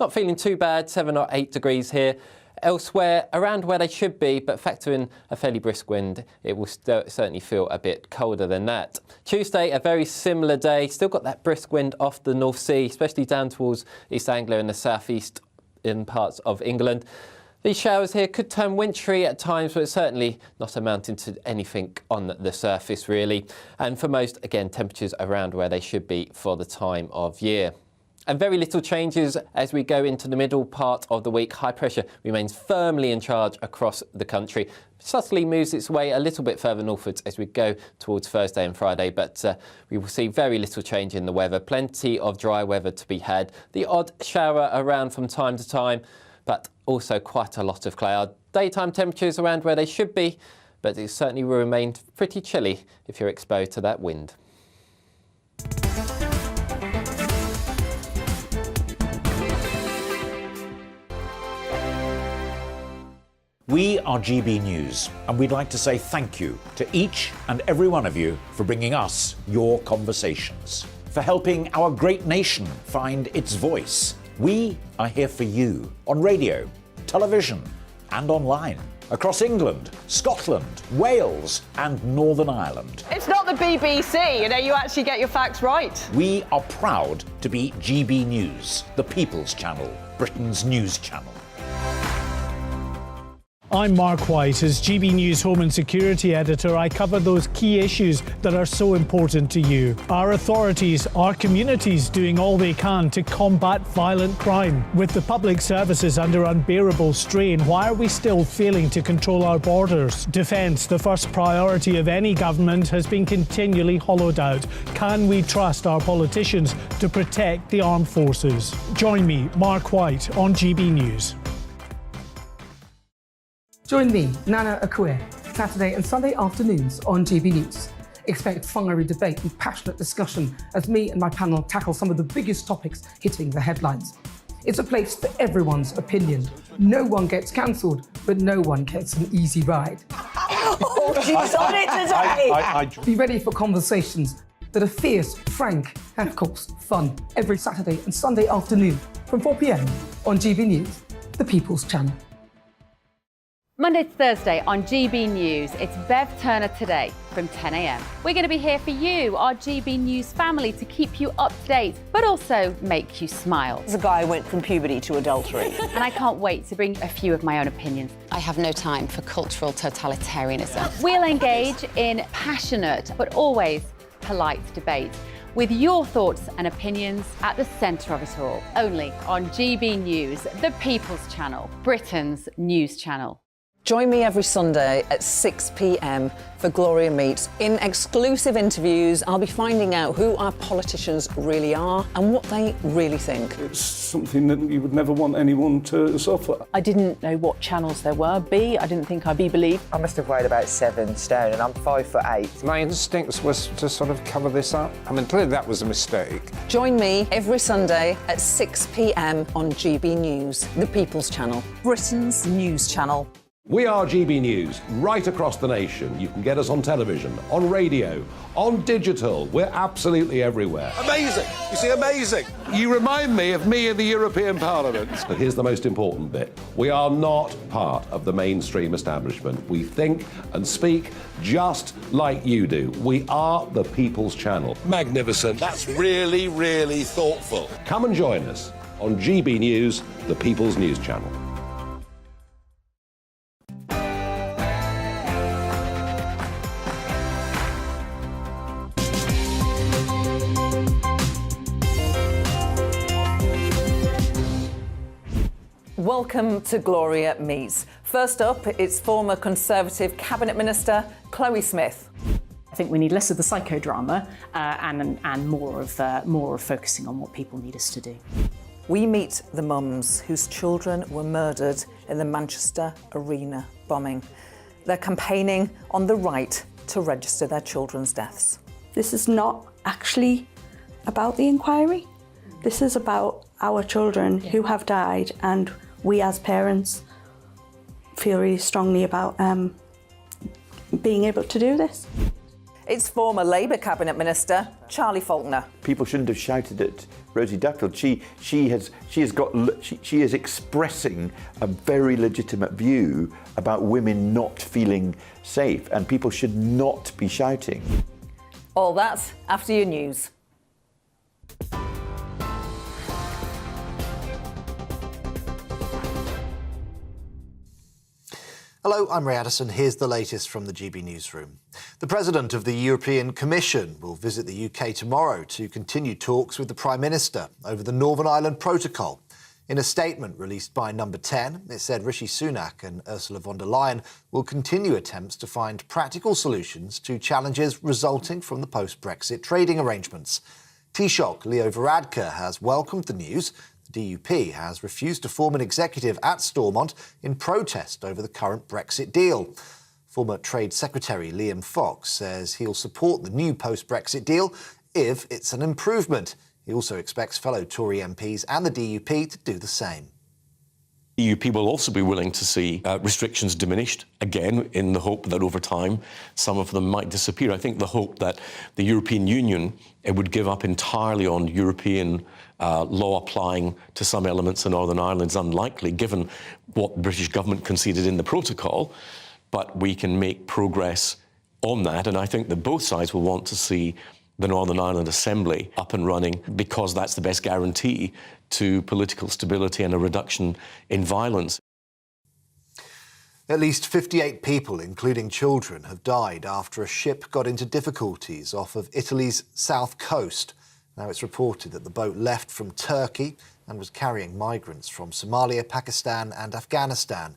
Not feeling too bad, 7 or 8 degrees here. Elsewhere, around where they should be, but factor in a fairly brisk wind, it will certainly feel a bit colder than that. Tuesday, a very similar day. Still got that brisk wind off the North Sea, especially down towards East Anglia and the southeast in parts of England. These showers here could turn wintry at times, but certainly not amounting to anything on the surface, really. And for most, again, temperatures around where they should be for the time of year. And very little changes as we go into the middle part of the week. High pressure remains firmly in charge across the country. Subtly moves its way a little bit further northwards as we go towards Thursday and Friday, but we will see very little change in the weather. Plenty of dry weather to be had. The odd shower around from time to time, but also quite a lot of cloud. Daytime temperatures around where they should be, but it certainly will remain pretty chilly if you're exposed to that wind. We are GB News, and we'd like to say thank you to each and every one of you for bringing us your conversations, for helping our great nation find its voice. We are here for you on radio, television, and online, across England, Scotland, Wales, and Northern Ireland. It's not the BBC, you actually get your facts right. We are proud to be GB News, the People's Channel, Britain's news channel. I'm Mark White. As GB News Home and Security Editor, I cover those key issues that are so important to you. Our authorities, our communities doing all they can to combat violent crime. With the public services under unbearable strain, why are we still failing to control our borders? Defence, the first priority of any government, has been continually hollowed out. Can we trust our politicians to protect the armed forces? Join me, Mark White, on GB News. Join me, Nana Akue, Saturday and Sunday afternoons on GB News. Expect fiery debate and passionate discussion as me and my panel tackle some of the biggest topics hitting the headlines. It's a place for everyone's opinion. No one gets cancelled, but no one gets an easy ride. Oh, she's on it today! Be ready for conversations that are fierce, frank, and of course, fun. Every Saturday and Sunday afternoon from 4 p.m. on GB News, the People's Channel. Monday to Thursday on GB News, it's Bev Turner Today from 10 a.m. We're going to be here for you, our GB News family, to keep you up to date, but also make you smile. There's a guy who went from puberty to adultery. And I can't wait to bring a few of my own opinions. I have no time for cultural totalitarianism. We'll engage in passionate, but always polite debate, with your thoughts and opinions at the centre of it all. Only on GB News, the People's Channel, Britain's news channel. Join me every Sunday at 6 p.m. for Gloria Meets. In exclusive interviews, I'll be finding out who our politicians really are and what they really think. It's something that you would never want anyone to suffer. I didn't know what channels there were. I didn't think I'd be believed. I must have weighed about 7 stone and I'm 5'8". My instincts was to sort of cover this up. I mean, clearly that was a mistake. Join me every Sunday at 6 p.m. on GB News, the People's Channel, Britain's news channel. We are GB News, right across the nation. You can get us on television, on radio, on digital. We're absolutely everywhere. Amazing! You see, amazing! You remind me of me in the European Parliament. But here's the most important bit. We are not part of the mainstream establishment. We think and speak just like you do. We are the People's Channel. Magnificent. That's really, really thoughtful. Come and join us on GB News, the People's News Channel. Welcome to Gloria Meets. First up, it's former Conservative Cabinet Minister Chloe Smith. I think we need less of the psychodrama and more of focusing on what people need us to do. We meet the mums whose children were murdered in the Manchester Arena bombing. They're campaigning on the right to register their children's deaths. This is not actually about the inquiry. This is about our children who have died, and we as parents feel really strongly about being able to do this. It's former Labour Cabinet Minister Charlie Falconer. People shouldn't have shouted at Rosie Duffield. She is expressing a very legitimate view about women not feeling safe, and people should not be shouting. All that after your news. Hello, I'm Ray Addison. Here's the latest from the GB Newsroom. The President of the European Commission will visit the UK tomorrow to continue talks with the Prime Minister over the Northern Ireland Protocol. In a statement released by Number 10, it said Rishi Sunak and Ursula von der Leyen will continue attempts to find practical solutions to challenges resulting from the post-Brexit trading arrangements. Taoiseach Leo Varadkar has welcomed the news. The DUP has refused to form an executive at Stormont in protest over the current Brexit deal. Former Trade Secretary Liam Fox says he'll support the new post-Brexit deal if it's an improvement. He also expects fellow Tory MPs and the DUP to do the same. The DUP will also be willing to see restrictions diminished, again, in the hope that over time some of them might disappear. I think the hope that the European Union would give up entirely on European law applying to some elements in Northern Ireland is unlikely, given what the British government conceded in the protocol, but we can make progress on that, and I think that both sides will want to see the Northern Ireland Assembly up and running, because that's the best guarantee to political stability and a reduction in violence. At least 58 people, including children, have died after a ship got into difficulties off of Italy's south coast. Now it's reported that the boat left from Turkey and was carrying migrants from Somalia, Pakistan and Afghanistan.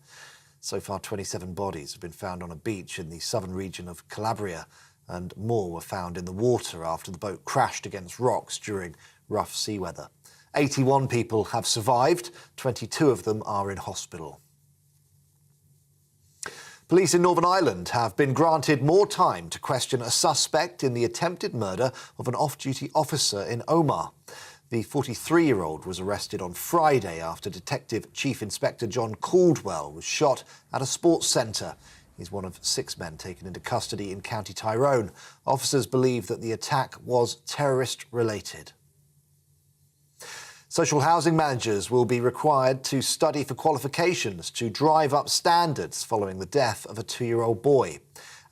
So far, 27 bodies have been found on a beach in the southern region of Calabria, and more were found in the water after the boat crashed against rocks during rough sea weather. 81 people have survived, 22 of them are in hospital. Police in Northern Ireland have been granted more time to question a suspect in the attempted murder of an off-duty officer in Omagh. The 43-year-old was arrested on Friday after Detective Chief Inspector John Caldwell was shot at a sports centre. He's one of 6 men taken into custody in County Tyrone. Officers believe that the attack was terrorist-related. Social housing managers will be required to study for qualifications to drive up standards following the death of a 2-year-old boy.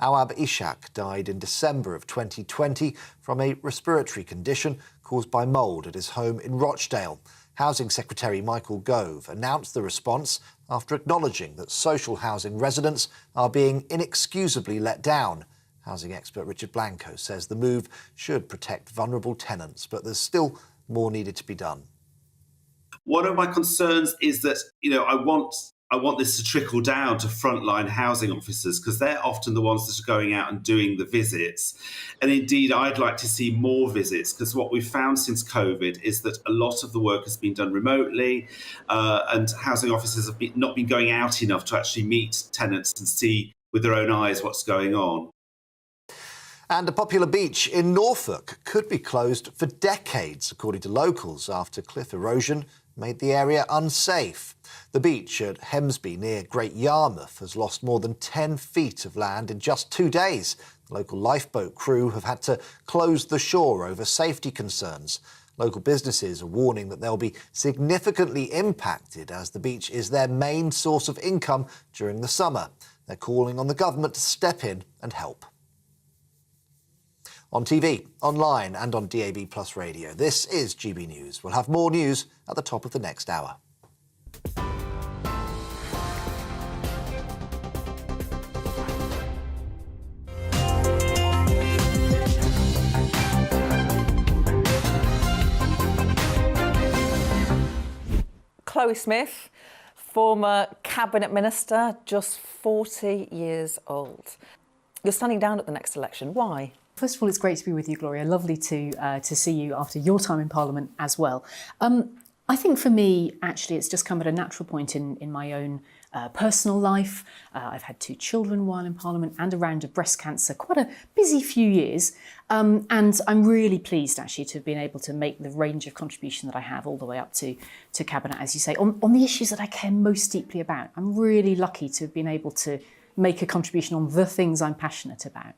Awab Ishak died in December of 2020 from a respiratory condition caused by mould at his home in Rochdale. Housing Secretary Michael Gove announced the response after acknowledging that social housing residents are being inexcusably let down. Housing expert Richard Blanco says the move should protect vulnerable tenants, but there's still more needed to be done. One of my concerns is that, I want this to trickle down to frontline housing officers, because they're often the ones that are going out and doing the visits. And indeed, I'd like to see more visits, because what we've found since COVID is that a lot of the work has been done remotely, and housing officers have not been going out enough to actually meet tenants and see with their own eyes what's going on. And a popular beach in Norfolk could be closed for decades, according to locals, after cliff erosion made the area unsafe. The beach at Hemsby near Great Yarmouth has lost more than 10 feet of land in just 2 days. The local lifeboat crew have had to close the shore over safety concerns. Local businesses are warning that they'll be significantly impacted as the beach is their main source of income during the summer. They're calling on the government to step in and help. On TV, online and on DAB+ radio, this is GB News. We'll have more news at the top of the next hour. Chloe Smith, former Cabinet Minister, just 40 years old. You're standing down at the next election. Why? First of all, it's great to be with you, Gloria. Lovely to see you after your time in Parliament as well. I think for me, actually, it's just come at a natural point in my own personal life. I've had 2 children while in Parliament and a round of breast cancer, quite a busy few years. And I'm really pleased, actually, to have been able to make the range of contribution that I have all the way up to Cabinet, as you say, on the issues that I care most deeply about. I'm really lucky to have been able to make a contribution on the things I'm passionate about.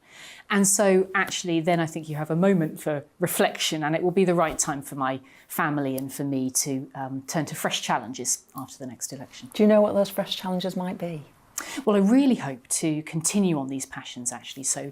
And so actually then I think you have a moment for reflection, and it will be the right time for my family and for me to turn to fresh challenges after the next election. Do you know what those fresh challenges might be? Well, I really hope to continue on these passions, actually. So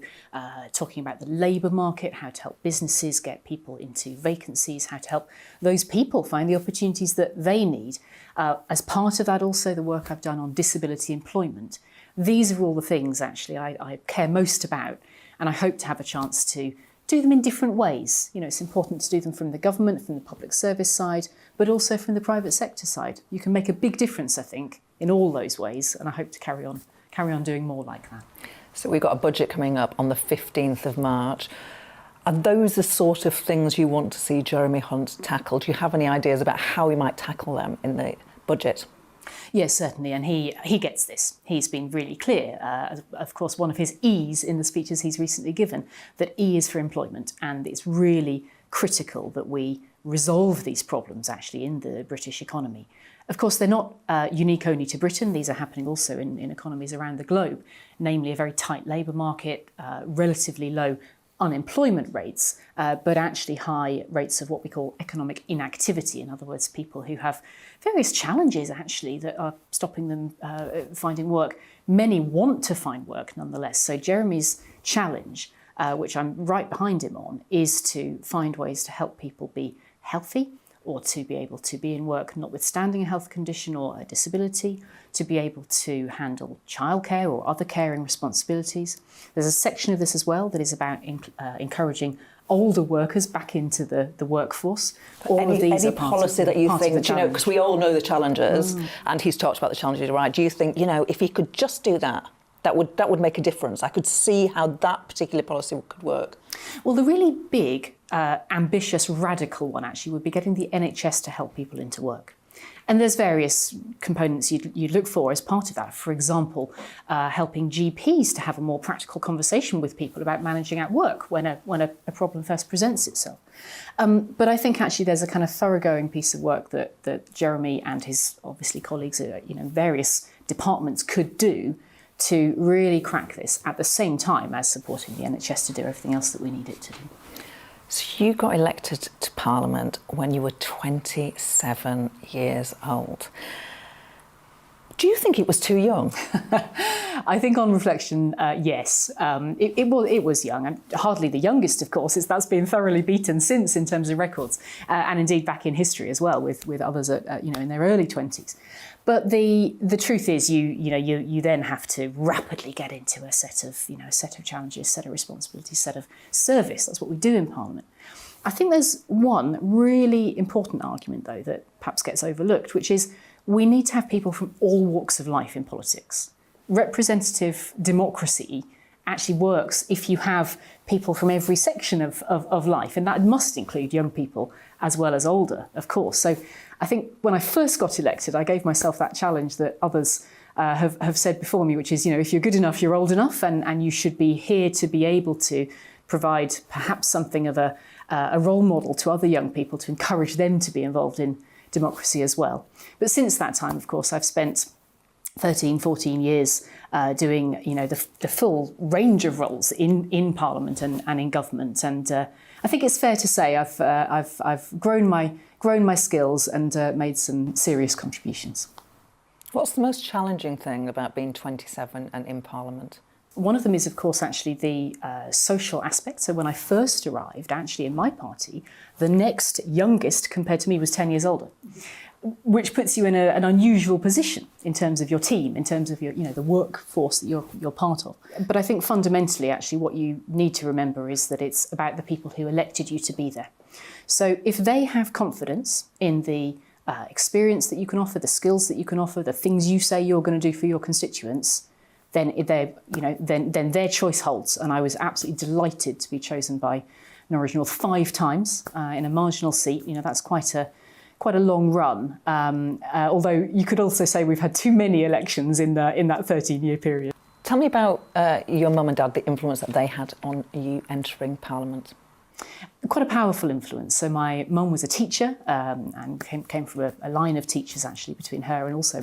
talking about the labour market, how to help businesses get people into vacancies, how to help those people find the opportunities that they need. As part of that, also the work I've done on disability employment. These are all the things, actually, I care most about, and I hope to have a chance to do them in different ways. You know, it's important to do them from the government, from the public service side, but also from the private sector side. You can make a big difference, I think, in all those ways, and I hope to carry on doing more like that. So we've got a budget coming up on the 15th of March. Are those the sort of things you want to see Jeremy Hunt tackle? Do you have any ideas about how he might tackle them in the budget? Yes, certainly, and he gets this. He's been really clear. Of course, one of his E's in the speeches he's recently given, that E is for employment, and it's really critical that we resolve these problems actually in the British economy. Of course, they're not unique only to Britain. These are happening also in economies around the globe, namely a very tight labour market, relatively low unemployment rates, but actually high rates of what we call economic inactivity. In other words, people who have various challenges actually that are stopping them finding work. Many want to find work nonetheless. So Jeremy's challenge, which I'm right behind him on, is to find ways to help people be healthy, or to be able to be in work notwithstanding a health condition or a disability, to be able to handle childcare or other caring responsibilities. There's a section of this as well that is about encouraging older workers back into the workforce. All of these are policy that you think, you know, because we all know the challenges, and he's talked about the challenges, right? Do you think, you know, if he could just do that, that would make a difference? I could see how that particular policy could work. Well, the really big, ambitious, radical one actually would be getting the NHS to help people into work. And there's various components you'd look for as part of that. For example, helping GPs to have a more practical conversation with people about managing at work when a problem first presents itself. But I think actually there's a kind of thoroughgoing piece of work that Jeremy and his obviously colleagues at various departments could do to really crack this at the same time as supporting the NHS to do everything else that we need it to do. So you got elected to Parliament when you were 27 years old. Do you think it was too young? I think on reflection, yes. It was young, and hardly the youngest, of course. That's been thoroughly beaten since in terms of records, and indeed back in history as well, with others at in their early 20s. But the truth is, you then have to rapidly get into a set of challenges, set of responsibilities, set of service. That's what we do in Parliament. I think there's one really important argument, though, that perhaps gets overlooked, which is we need to have people from all walks of life in politics. Representative democracy actually works if you have people from every section of life, and that must include young people as well as older, of course. So I think when I first got elected, I gave myself that challenge that others have said before me, which is, if you're good enough, you're old enough, and you should be here to be able to provide perhaps something of a role model to other young people to encourage them to be involved in democracy as well. But since that time, of course, I've spent 13, 14 years doing, the full range of roles in Parliament and in government. And I think it's fair to say I've grown my skills and made some serious contributions. What's the most challenging thing about being 27 and in Parliament? One of them is, of course, actually the social aspect. So when I first arrived, actually in my party, the next youngest compared to me was 10 years older, which puts you in an unusual position in terms of your team, in terms of your, the workforce that you're part of. But I think fundamentally, actually, what you need to remember is that it's about the people who elected you to be there. So if they have confidence in the experience that you can offer, the skills that you can offer, the things you say you're going to do for your constituents, then their choice holds. And I was absolutely delighted to be chosen by Norwich North 5 times in a marginal seat. That's quite a long run. Although you could also say we've had too many elections in that 13-year period. Tell me about your mum and dad, the influence that they had on you entering Parliament. Quite a powerful influence. So my mum was a teacher and came from a line of teachers actually between her and also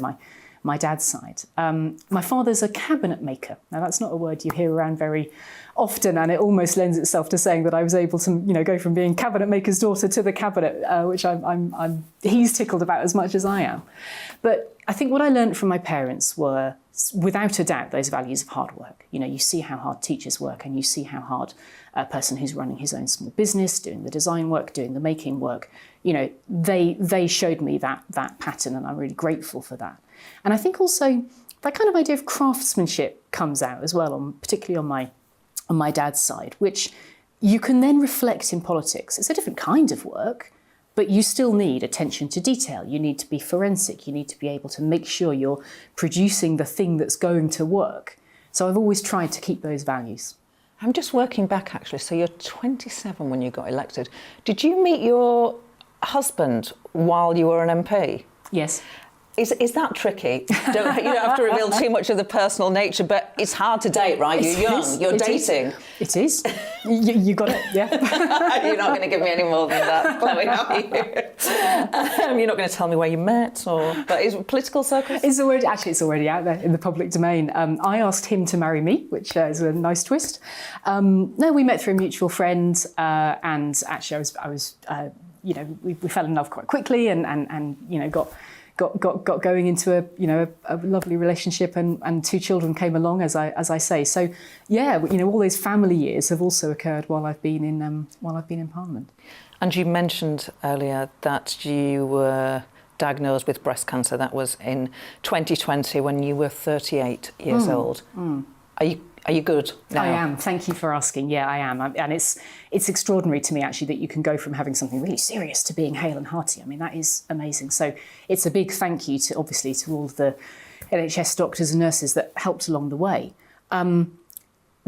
my dad's side. My father's a cabinet maker. Now, that's not a word you hear around very often, and it almost lends itself to saying that I was able to, go from being cabinet maker's daughter to the cabinet, which he's tickled about as much as I am. But I think what I learned from my parents were, without a doubt, those values of hard work. You see how hard teachers work, and you see how hard a person who's running his own small business, doing the design work, doing the making work, they showed me that pattern, and I'm really grateful for that. And I think also that kind of idea of craftsmanship comes out as well, particularly on my dad's side, which you can then reflect in politics. It's a different kind of work, but you still need attention to detail. You need to be forensic. You need to be able to make sure you're producing the thing that's going to work. So I've always tried to keep those values. I'm just working back, actually. So you're 27 when you got elected. Did you meet your husband while you were an MP? Yes. Is that tricky? You don't have to reveal too much of the personal nature, but it's hard to date, right? You're young, you're dating. It is. You got it, yeah. You're not going to give me any more than that, Chloe, are you? You're not going to tell me where you met, but is it political circles? It's already out there in the public domain. I asked him to marry me, which is a nice twist. No, we met through a mutual friend, and actually I was we fell in love quite quickly, and got going into a lovely relationship, and 2 children came along, as I say. So yeah, all those family years have also occurred while I've been in Parliament. And you mentioned earlier that you were diagnosed with breast cancer. That was in 2020 when you were 38 years old. Are you good now? I am. Thank you for asking. Yeah, I am. And it's extraordinary to me, actually, that you can go from having something really serious to being hale and hearty. I mean, that is amazing. So it's a big thank you to all of the NHS doctors and nurses that helped along the way.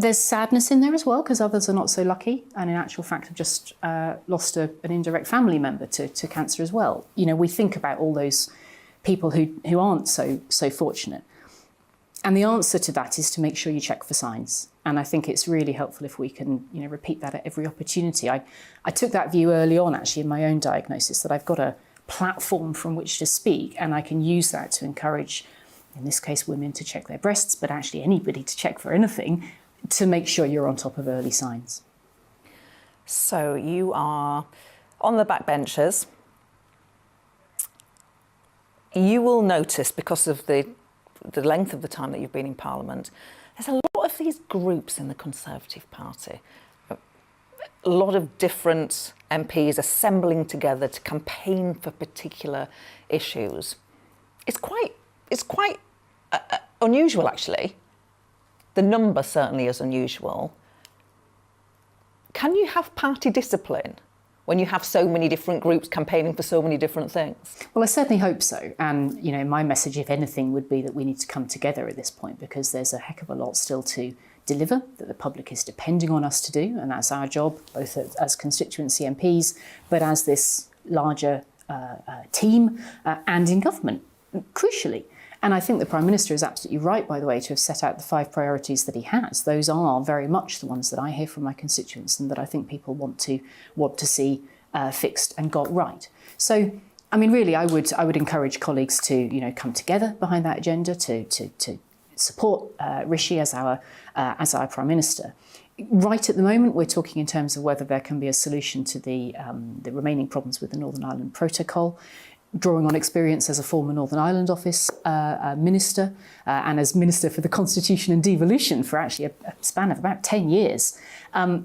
There's sadness in there as well, because others are not so lucky, and in actual fact have just lost an indirect family member to cancer as well. We think about all those people who aren't so fortunate. And the answer to that is to make sure you check for signs. And I think it's really helpful if we can, repeat that at every opportunity. I took that view early on, actually, in my own diagnosis, that I've got a platform from which to speak, and I can use that to encourage, in this case, women to check their breasts, but actually anybody to check for anything, to make sure you're on top of early signs. So you are on the backbenchers. You will notice, because of the length of the time that you've been in Parliament, there's a lot of these groups in the Conservative Party. A lot of different MPs assembling together to campaign for particular issues. It's quite unusual, actually. The number certainly is unusual. Can you have party discipline when you have so many different groups campaigning for so many different things? Well, I certainly hope so. And, my message, if anything, would be that we need to come together at this point, because there's a heck of a lot still to deliver that the public is depending on us to do. And that's our job, both as constituency MPs, but as this larger team and in government, crucially. And I think the Prime Minister is absolutely right, by the way, to have set out the 5 priorities that he has. Those are very much the ones that I hear from my constituents, and that I think people want to see fixed and got right. So, I mean, really, I would encourage colleagues to come together behind that agenda, to support Rishi as our Prime Minister. Right at the moment, we're talking in terms of whether there can be a solution to the remaining problems with the Northern Ireland Protocol, drawing on experience as a former Northern Ireland Office minister and as Minister for the Constitution and Devolution for actually a span of about 10 years.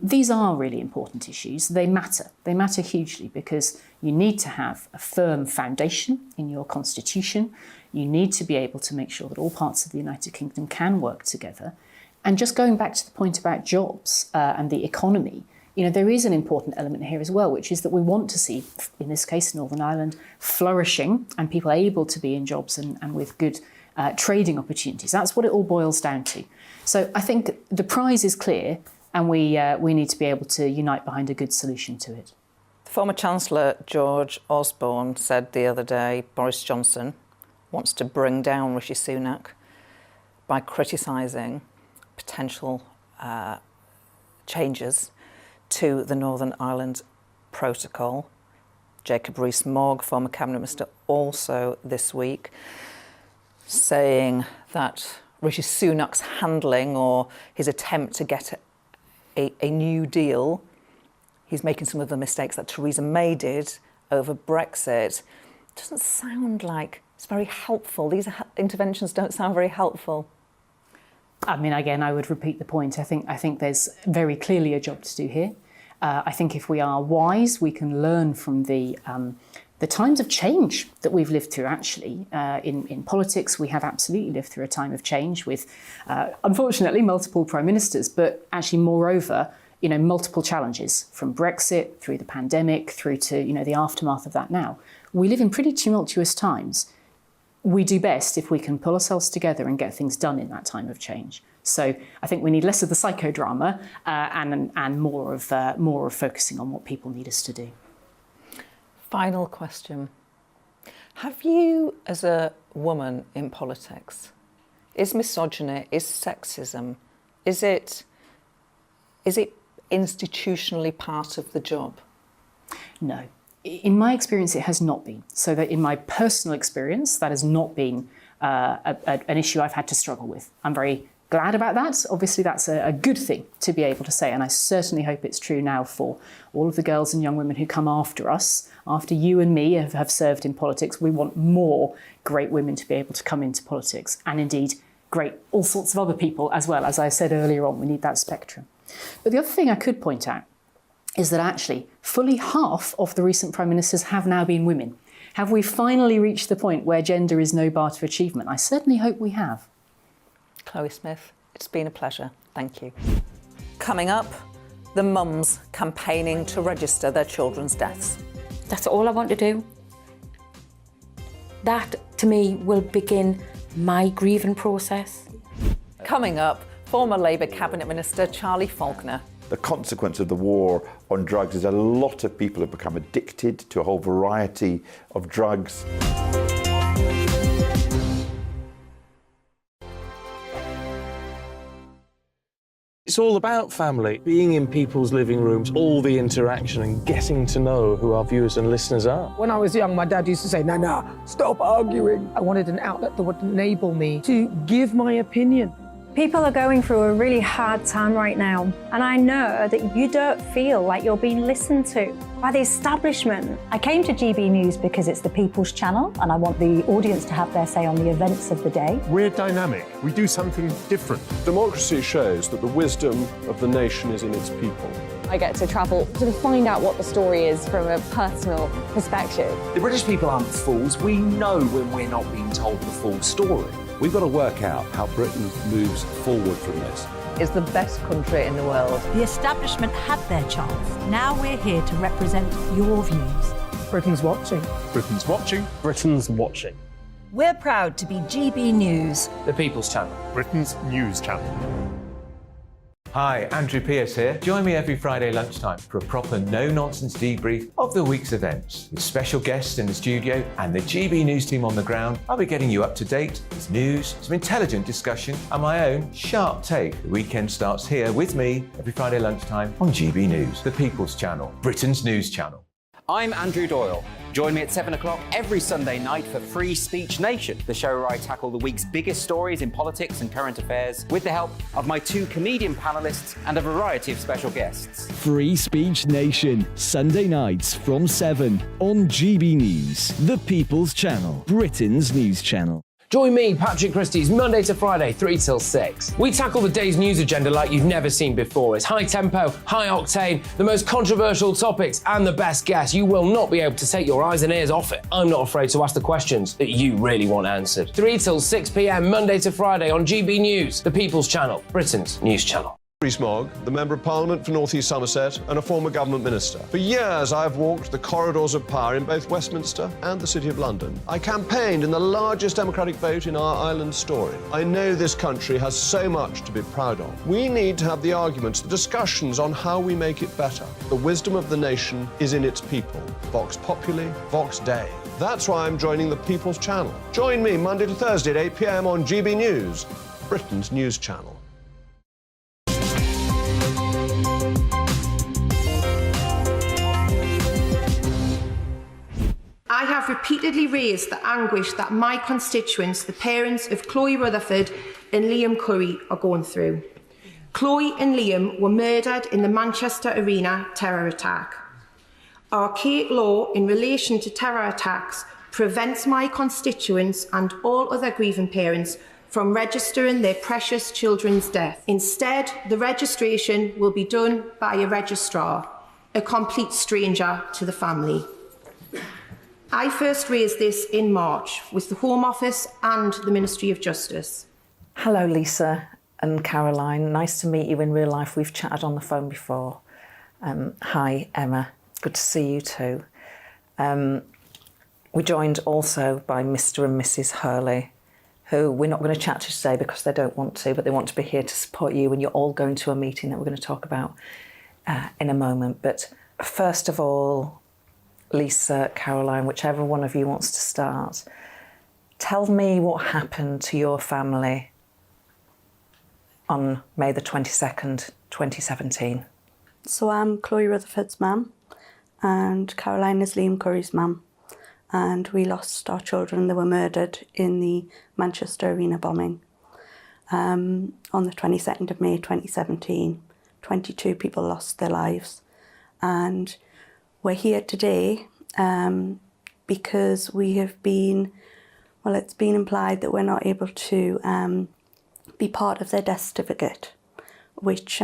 These are really important issues. They matter. They matter hugely, because you need to have a firm foundation in your constitution. You need to be able to make sure that all parts of the United Kingdom can work together. And just going back to the point about jobs and the economy, there is an important element here as well, which is that we want to see, in this case, Northern Ireland flourishing and people able to be in jobs and with good trading opportunities. That's what it all boils down to. So I think the prize is clear, and we need to be able to unite behind a good solution to it. The former Chancellor George Osborne said the other day Boris Johnson wants to bring down Rishi Sunak by criticising potential changes to the Northern Ireland Protocol. Jacob Rees-Mogg, former Cabinet Minister, also this week. saying that Rishi Sunak's handling or his attempt to get a new deal, he's making some of the mistakes that Theresa May did over Brexit. Doesn't sound like it's very helpful. These interventions don't sound very helpful. I mean, again, I would repeat the point. I think there's very clearly a job to do here. I think if we are wise, we can learn from the times of change that we've lived through, actually. In politics, we have absolutely lived through a time of change with, unfortunately, multiple prime ministers, but actually, moreover, multiple challenges, from Brexit through the pandemic through to, the aftermath of that now. We live in pretty tumultuous times. We do best if we can pull ourselves together and get things done in that time of change. So I think we need less of the psychodrama and more of focusing on what people need us to do. Final question. Have you, as a woman in politics, is misogyny, is sexism, is it institutionally part of the job? No. In my experience, it has not been. So that in my personal experience, that has not been an issue I've had to struggle with. I'm very glad about that. Obviously, that's a good thing to be able to say, and I certainly hope it's true now for all of the girls and young women who come after us, after you and me have served in politics. We want more great women to be able to come into politics, and indeed great all sorts of other people as well. As I said earlier on, we need that spectrum. But the other thing I could point out is that actually fully half of the recent prime ministers have now been women. Have we finally reached the point where gender is no bar to achievement? I certainly hope we have. Chloe Smith, it's been a pleasure. Thank you. Coming up, the mums campaigning to register their children's deaths. That's all I want to do. That, to me, will begin my grieving process. Coming up, former Labour Cabinet Minister Charlie Falconer. The consequence of the war on drugs is a lot of people have become addicted to a whole variety of drugs. It's all about family, being in people's living rooms, all the interaction and getting to know who our viewers and listeners are. When I was young, my dad used to say, Nana, stop arguing. I wanted an outlet that would enable me to give my opinion. People are going through a really hard time right now, and I know that you don't feel like you're being listened to by the establishment. I came to GB News because it's the People's Channel, and I want the audience to have their say on the events of the day. We're dynamic. We do something different. Democracy shows that the wisdom of the nation is in its people. I get to travel to find out what the story is from a personal perspective. The British people aren't fools. We know when we're not being told the full story. We've got to work out how Britain moves forward from this. It's the best country in the world. The establishment had their chance. Now we're here to represent your views. Britain's watching. Britain's watching. Britain's watching. We're proud to be GB News, The People's Channel. Britain's news channel. Hi, Andrew Pierce here. Join me every Friday lunchtime for a proper no-nonsense debrief of the week's events. With special guests in the studio and the GB News team on the ground, I'll be getting you up to date with news, some intelligent discussion, and my own sharp take. The weekend starts here with me every Friday lunchtime on GB News, the People's Channel, Britain's news channel. I'm Andrew Doyle. Join me at 7 o'clock every Sunday night for Free Speech Nation, the show where I tackle the week's biggest stories in politics and current affairs with the help of my two comedian panellists and a variety of special guests. Free Speech Nation, Sunday nights from 7 on GB News, the People's Channel, Britain's news channel. Join me, Patrick Christie's, Monday to Friday, 3 till 6. We tackle the day's news agenda like you've never seen before. It's high tempo, high octane, the most controversial topics, and the best guests. You will not be able to take your eyes and ears off it. I'm not afraid to ask the questions that you really want answered. 3 till 6 p.m, Monday to Friday on GB News, the People's Channel, Britain's news channel. Rees-Mogg, the Member of Parliament for North East Somerset and a former government minister. For years I've walked the corridors of power in both Westminster and the City of London. I campaigned in the largest democratic vote in our island story. I know this country has so much to be proud of. We need to have the arguments, the discussions on how we make it better. The wisdom of the nation is in its people. Vox Populi, Vox Dei. That's why I'm joining the People's Channel. Join me Monday to Thursday at 8 p.m. on GB News, Britain's news channel. I I have repeatedly raised the anguish that my constituents, the parents of Chloe Rutherford and Liam Curry, are going through. Chloe and Liam were murdered in the Manchester Arena terror attack. Archaic law in relation to terror attacks prevents my constituents and all other grieving parents from registering their precious children's death. Instead, the registration will be done by a registrar, a complete stranger to the family. I first raised this in March with the Home Office and the Ministry of Justice. Hello, Lisa and Caroline. Nice to meet you in real life. We've chatted on the phone before. Hi, Emma. Good to see you too. We're joined also by Mr. and Mrs. Hurley, who we're not going to chat to today because they don't want to, but they want to be here to support you, and you're all going to a meeting that we're going to talk about in a moment. But first of all, Lisa, Caroline, whichever one of you wants to start, tell me what happened to your family on May the 22nd, 2017. So I'm Chloe Rutherford's mum, and Caroline is Liam Curry's mum. And we lost our children. They were murdered in the Manchester Arena bombing on the 22nd of May 2017. 22 people lost their lives. And we're here today because we have been, well, it's been implied that we're not able to be part of their death certificate, which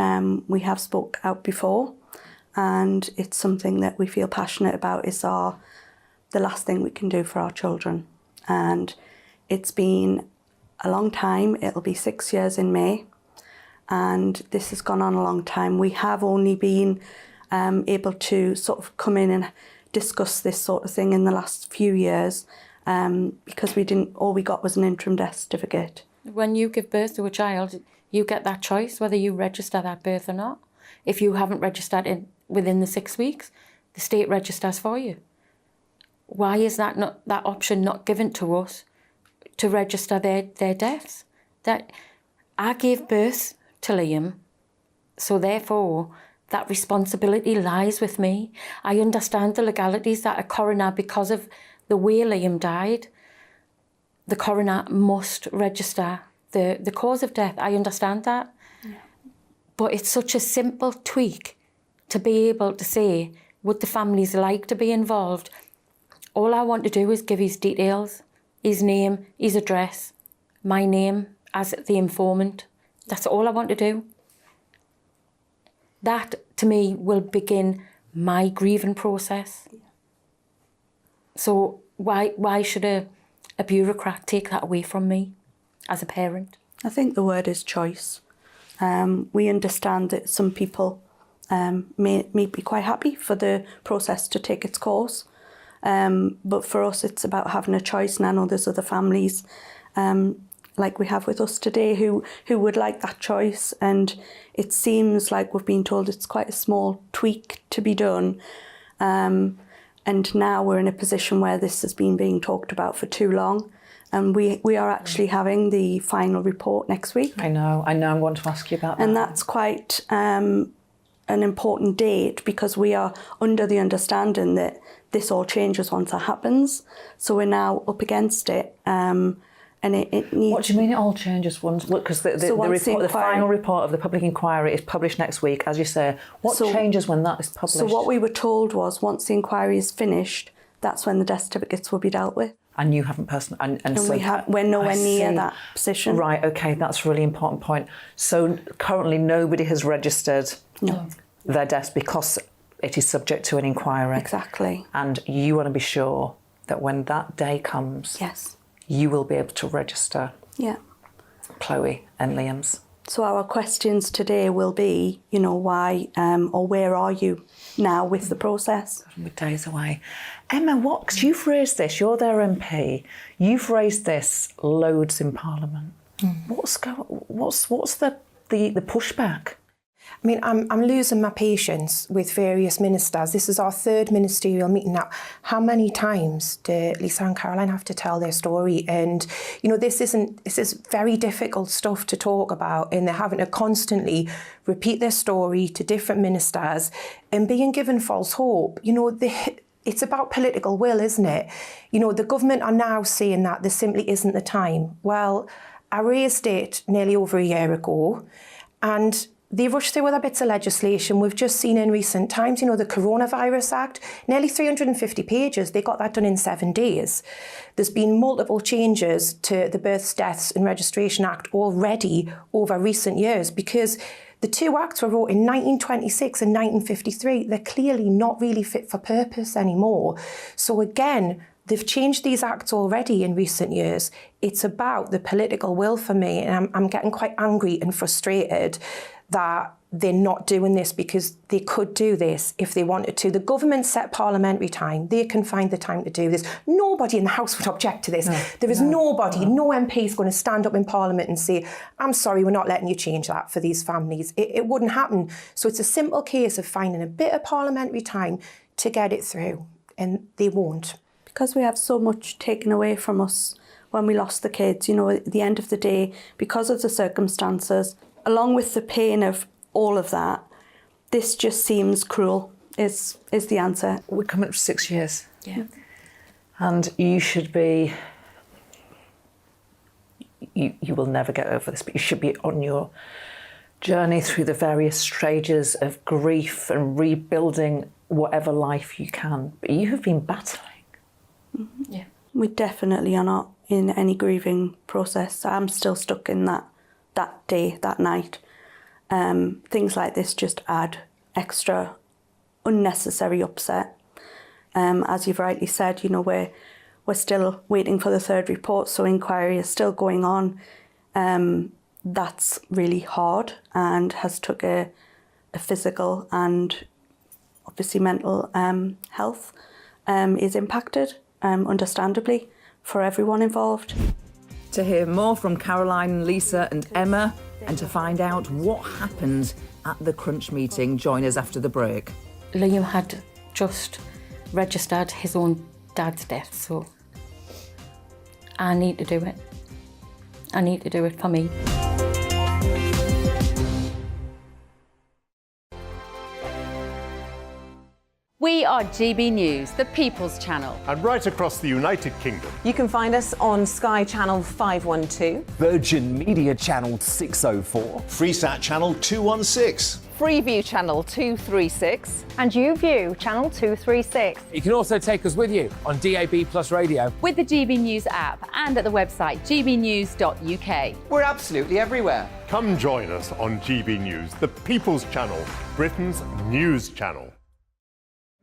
we have spoke out before. And it's something that we feel passionate about, is the last thing we can do for our children. And it's been a long time. It'll be 6 years in May. And this has gone on a long time. We have only been able to sort of come in and discuss this sort of thing in the last few years because all we got was an interim death certificate. When you give birth to a child, you get that choice whether you register that birth or not. If you haven't registered within the 6 weeks, the state registers for you. Why is that option not given to us to register their deaths? That I gave birth to Liam, so therefore that responsibility lies with me. I understand the legalities that a coroner, because of the way Liam died, the coroner must register the cause of death. I understand that. Yeah. But it's such a simple tweak to be able to say, would the families like to be involved? All I want to do is give his details, his name, his address, my name as the informant. That's all I want to do. That, to me, will begin my grieving process. Yeah. So why should a bureaucrat take that away from me as a parent? I think the word is choice. We understand that some people may be quite happy for the process to take its course. But for us, it's about having a choice. And I know there's other families like we have with us today who would like that choice. And it seems like we've been told it's quite a small tweak to be done. And now we're in a position where this has been being talked about for too long. And we are actually having the final report next week. I know. I'm going to ask you about that. And that's quite an important date because we are under the understanding that this all changes once that happens. So we're now up against it. And it needs... What do you mean it all changes once? Because the final report of the public inquiry is published next week, as you say. What changes when that is published? So what we were told was once the inquiry is finished, that's when the death certificates will be dealt with. And you haven't personally... And so we're nowhere near that position. Right, OK, that's a really important point. So currently nobody has registered their deaths because it is subject to an inquiry. Exactly. And you want to be sure that when that day comes... Yes. You will be able to register Chloe and Liam's. So our questions today will be, why or where are you now with the process? We're days away. Emma, because you've raised this, you're their MP, you've raised this loads in Parliament. What's the pushback? I mean, I'm losing my patience with various ministers. This is our third ministerial meeting now. How many times do Lisa and Caroline have to tell their story? And, this is very difficult stuff to talk about, and they're having to constantly repeat their story to different ministers and being given false hope. it's about political will, isn't it? You know, the government are now saying that there simply isn't the time. Well, I raised it nearly over a year ago, and they rushed through other bits of legislation. We've just seen in recent times, you know, the Coronavirus Act, nearly 350 pages. They got that done in 7 days. There's been multiple changes to the Births, Deaths and Registration Act already over recent years, because the two acts were wrote in 1926 and 1953. They're clearly not really fit for purpose anymore. So again, they've changed these acts already in recent years. It's about the political will for me, and I'm getting quite angry and frustrated that they're not doing this, because they could do this if they wanted to. The government set parliamentary time. They can find the time to do this. Nobody in the House would object to this. There is nobody, no MP is going to stand up in Parliament and say, I'm sorry, we're not letting you change that for these families. It wouldn't happen. So it's a simple case of finding a bit of parliamentary time to get it through, and they won't. Because we have so much taken away from us when we lost the kids, you know, at the end of the day, because of the circumstances, along with the pain of all of that, this just seems cruel, is the answer. We're coming up to 6 years. Yeah. And you should be, you will never get over this, but you should be on your journey through the various stages of grief and rebuilding whatever life you can. But you have been battling. Mm-hmm. Yeah. We definitely are not in any grieving process. I'm still stuck in that day, that night. Things like this just add extra unnecessary upset. As you've rightly said, you know, we're still waiting for the third report, so inquiry is still going on. That's really hard and has took a physical and obviously mental health is impacted, understandably, for everyone involved. To hear more from Caroline, Lisa and Emma, and to find out what happened at the crunch meeting, join us after the break. Liam had just registered his own dad's death, so I need to do it. I need to do it for me. We are GB News, the People's Channel. And right across the United Kingdom. You can find us on Sky Channel 512, Virgin Media Channel 604, Freesat Channel 216, Freeview Channel 236, and YouView Channel 236. You can also take us with you on DAB Plus Radio, with the GB News app and at the website gbnews.uk. We're absolutely everywhere. Come join us on GB News, the People's Channel, Britain's news channel.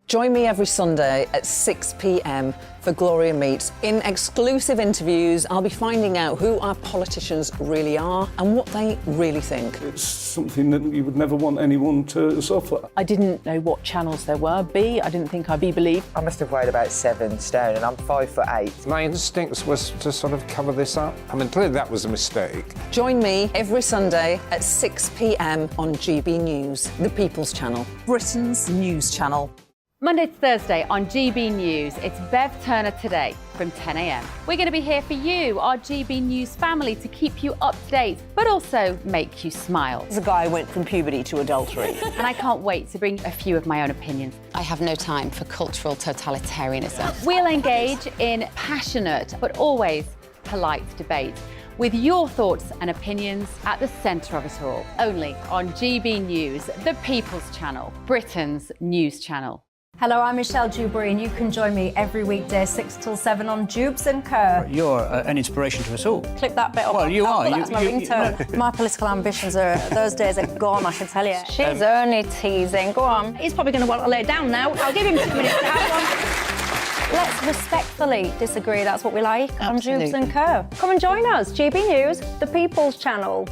Join me every Sunday at 6 p.m. for Gloria Meets. In exclusive interviews, I'll be finding out who our politicians really are and what they really think. It's something that you would never want anyone to suffer. I didn't know what channels there were. I didn't think I'd be believed. I must have weighed about 7 stone and I'm 5'8". My instincts was to sort of cover this up. I mean, clearly that was a mistake. Join me every Sunday at 6 p.m. on GB News, the People's Channel, Britain's news channel. Monday to Thursday on GB News, it's Bev Turner Today from 10 a.m. We're going to be here for you, our GB News family, to keep you up to date, but also make you smile. The guy went from puberty to adultery. And I can't wait to bring a few of my own opinions. I have no time for cultural totalitarianism. We'll engage in passionate, but always polite debate, with your thoughts and opinions at the centre of it all. Only on GB News, the People's Channel, Britain's news channel. Hello, I'm Michelle Dewberry, and you can join me every weekday 6 till 7 on Jubes and Kerr. You're an inspiration to us all. Clip that bit off. Well, you are. That's my ringtone. My political ambitions those days are gone, I can tell you. She's only teasing. Go on. He's probably going to want to lay down now. I'll give him 2 minutes to have one. Let's respectfully disagree. That's what we like. Absolutely. On Jubes and Kerr. Come and join us. GB News, the People's Channel.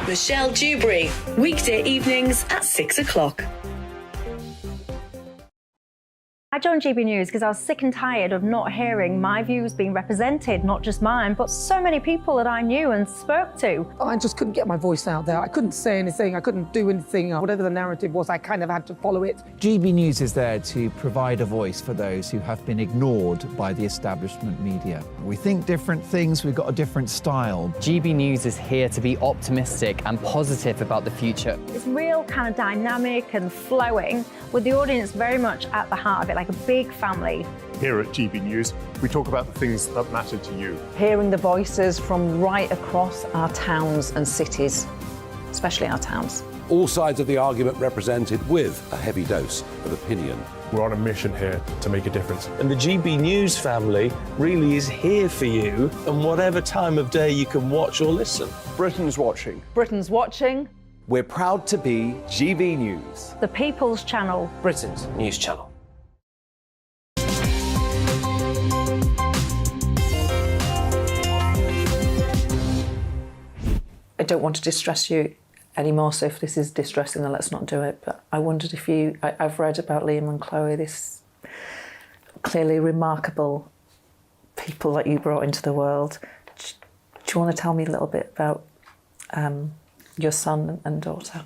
Michelle Dewberry, weekday evenings at 6 o'clock. I joined GB News because I was sick and tired of not hearing my views being represented, not just mine, but so many people that I knew and spoke to. I just couldn't get my voice out there. I couldn't say anything, I couldn't do anything. Whatever the narrative was, I kind of had to follow it. GB News is there to provide a voice for those who have been ignored by the establishment media. We think different things, we've got a different style. GB News is here to be optimistic and positive about the future. It's real kind of dynamic and flowing, with the audience very much at the heart of it, like a big family. Here at GB News, we talk about the things that matter to you. Hearing the voices from right across our towns and cities, especially our towns. All sides of the argument represented with a heavy dose of opinion. We're on a mission here to make a difference. And the GB News family really is here for you, and whatever time of day you can watch or listen. Britain's watching. Britain's watching. We're proud to be GB News. The People's Channel. Britain's news channel. I don't want to distress you anymore, so if this is distressing, then let's not do it. But I wondered if I've read about Liam and Chloe, this clearly remarkable people that you brought into the world. Do you want to tell me a little bit about your son and daughter?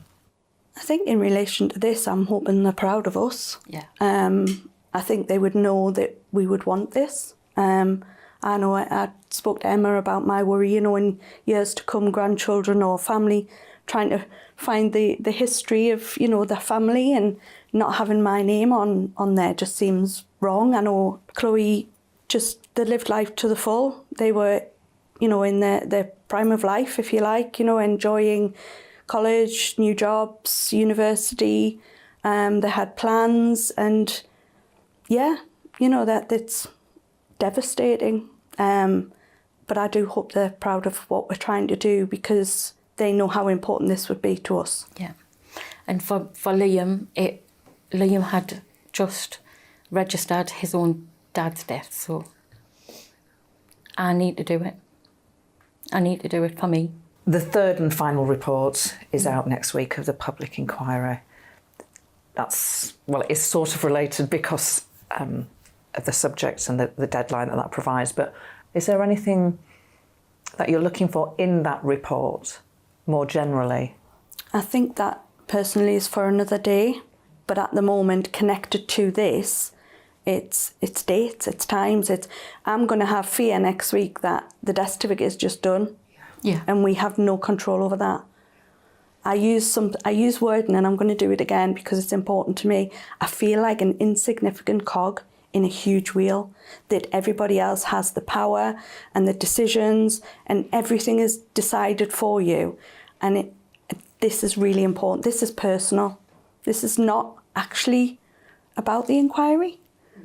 I think in relation to this, I'm hoping they're proud of us. Yeah. I think they would know that we would want this. I know I spoke to Emma about my worry, in years to come, grandchildren or family, trying to find the history of, their family, and not having my name on there just seems wrong. I know Chloe, they lived life to the full. They were, in their prime of life, if you like, enjoying college, new jobs, university. They had plans, and that's devastating. But I do hope they're proud of what we're trying to do, because they know how important this would be to us. Yeah. And for Liam, Liam had just registered his own dad's death, so I need to do it. I need to do it for me. The third and final report is out next week of the public inquiry. It's sort of related because of the subject and the deadline that provides, but is there anything that you're looking for in that report more generally? I think that personally is for another day, but at the moment, connected to this, it's dates, it's times, I'm going to have fear next week that the death certificate is just done. Yeah. And we have no control over that. I use wording, and I'm going to do it again because it's important to me. I feel like an insignificant cog in a huge wheel, that everybody else has the power and the decisions, and everything is decided for you. And this is really important. This is personal. This is not actually about the inquiry.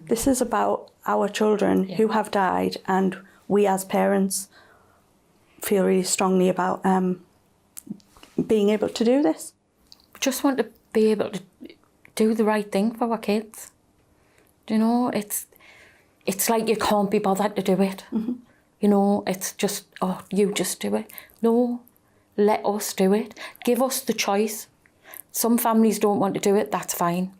This is about our children who have died, and we as parents feel really strongly about being able to do this. We just want to be able to do the right thing for our kids. It's like you can't be bothered to do it. Mm-hmm. It's just, you just do it. No, let us do it. Give us the choice. Some families don't want to do it, that's fine.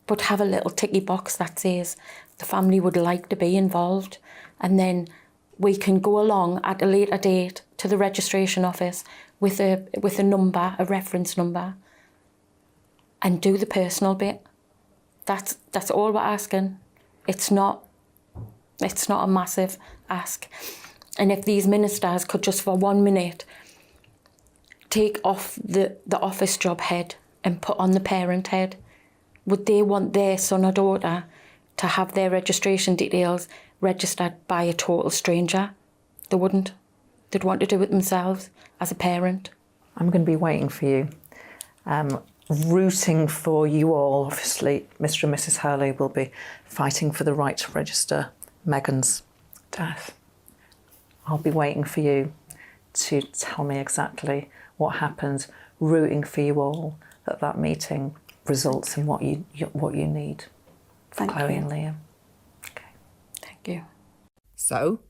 But have a little ticky box that says the family would like to be involved, and then we can go along at a later date to the registration office with a number, a reference number, and do the personal bit. That's all we're asking. It's not a massive ask. And if these ministers could just for 1 minute take off the office job head and put on the parent head, would they want their son or daughter to have their registration details registered by a total stranger? They wouldn't. They'd want to do it themselves as a parent. I'm going to be waiting for you. Rooting for you all. Obviously, Mr. and Mrs. Hurley will be fighting for the right to register Meghan's death. I'll be waiting for you to tell me exactly what happened, rooting for you all that meeting results in what you need. Thank Chloe you. and Liam. Thank you. So,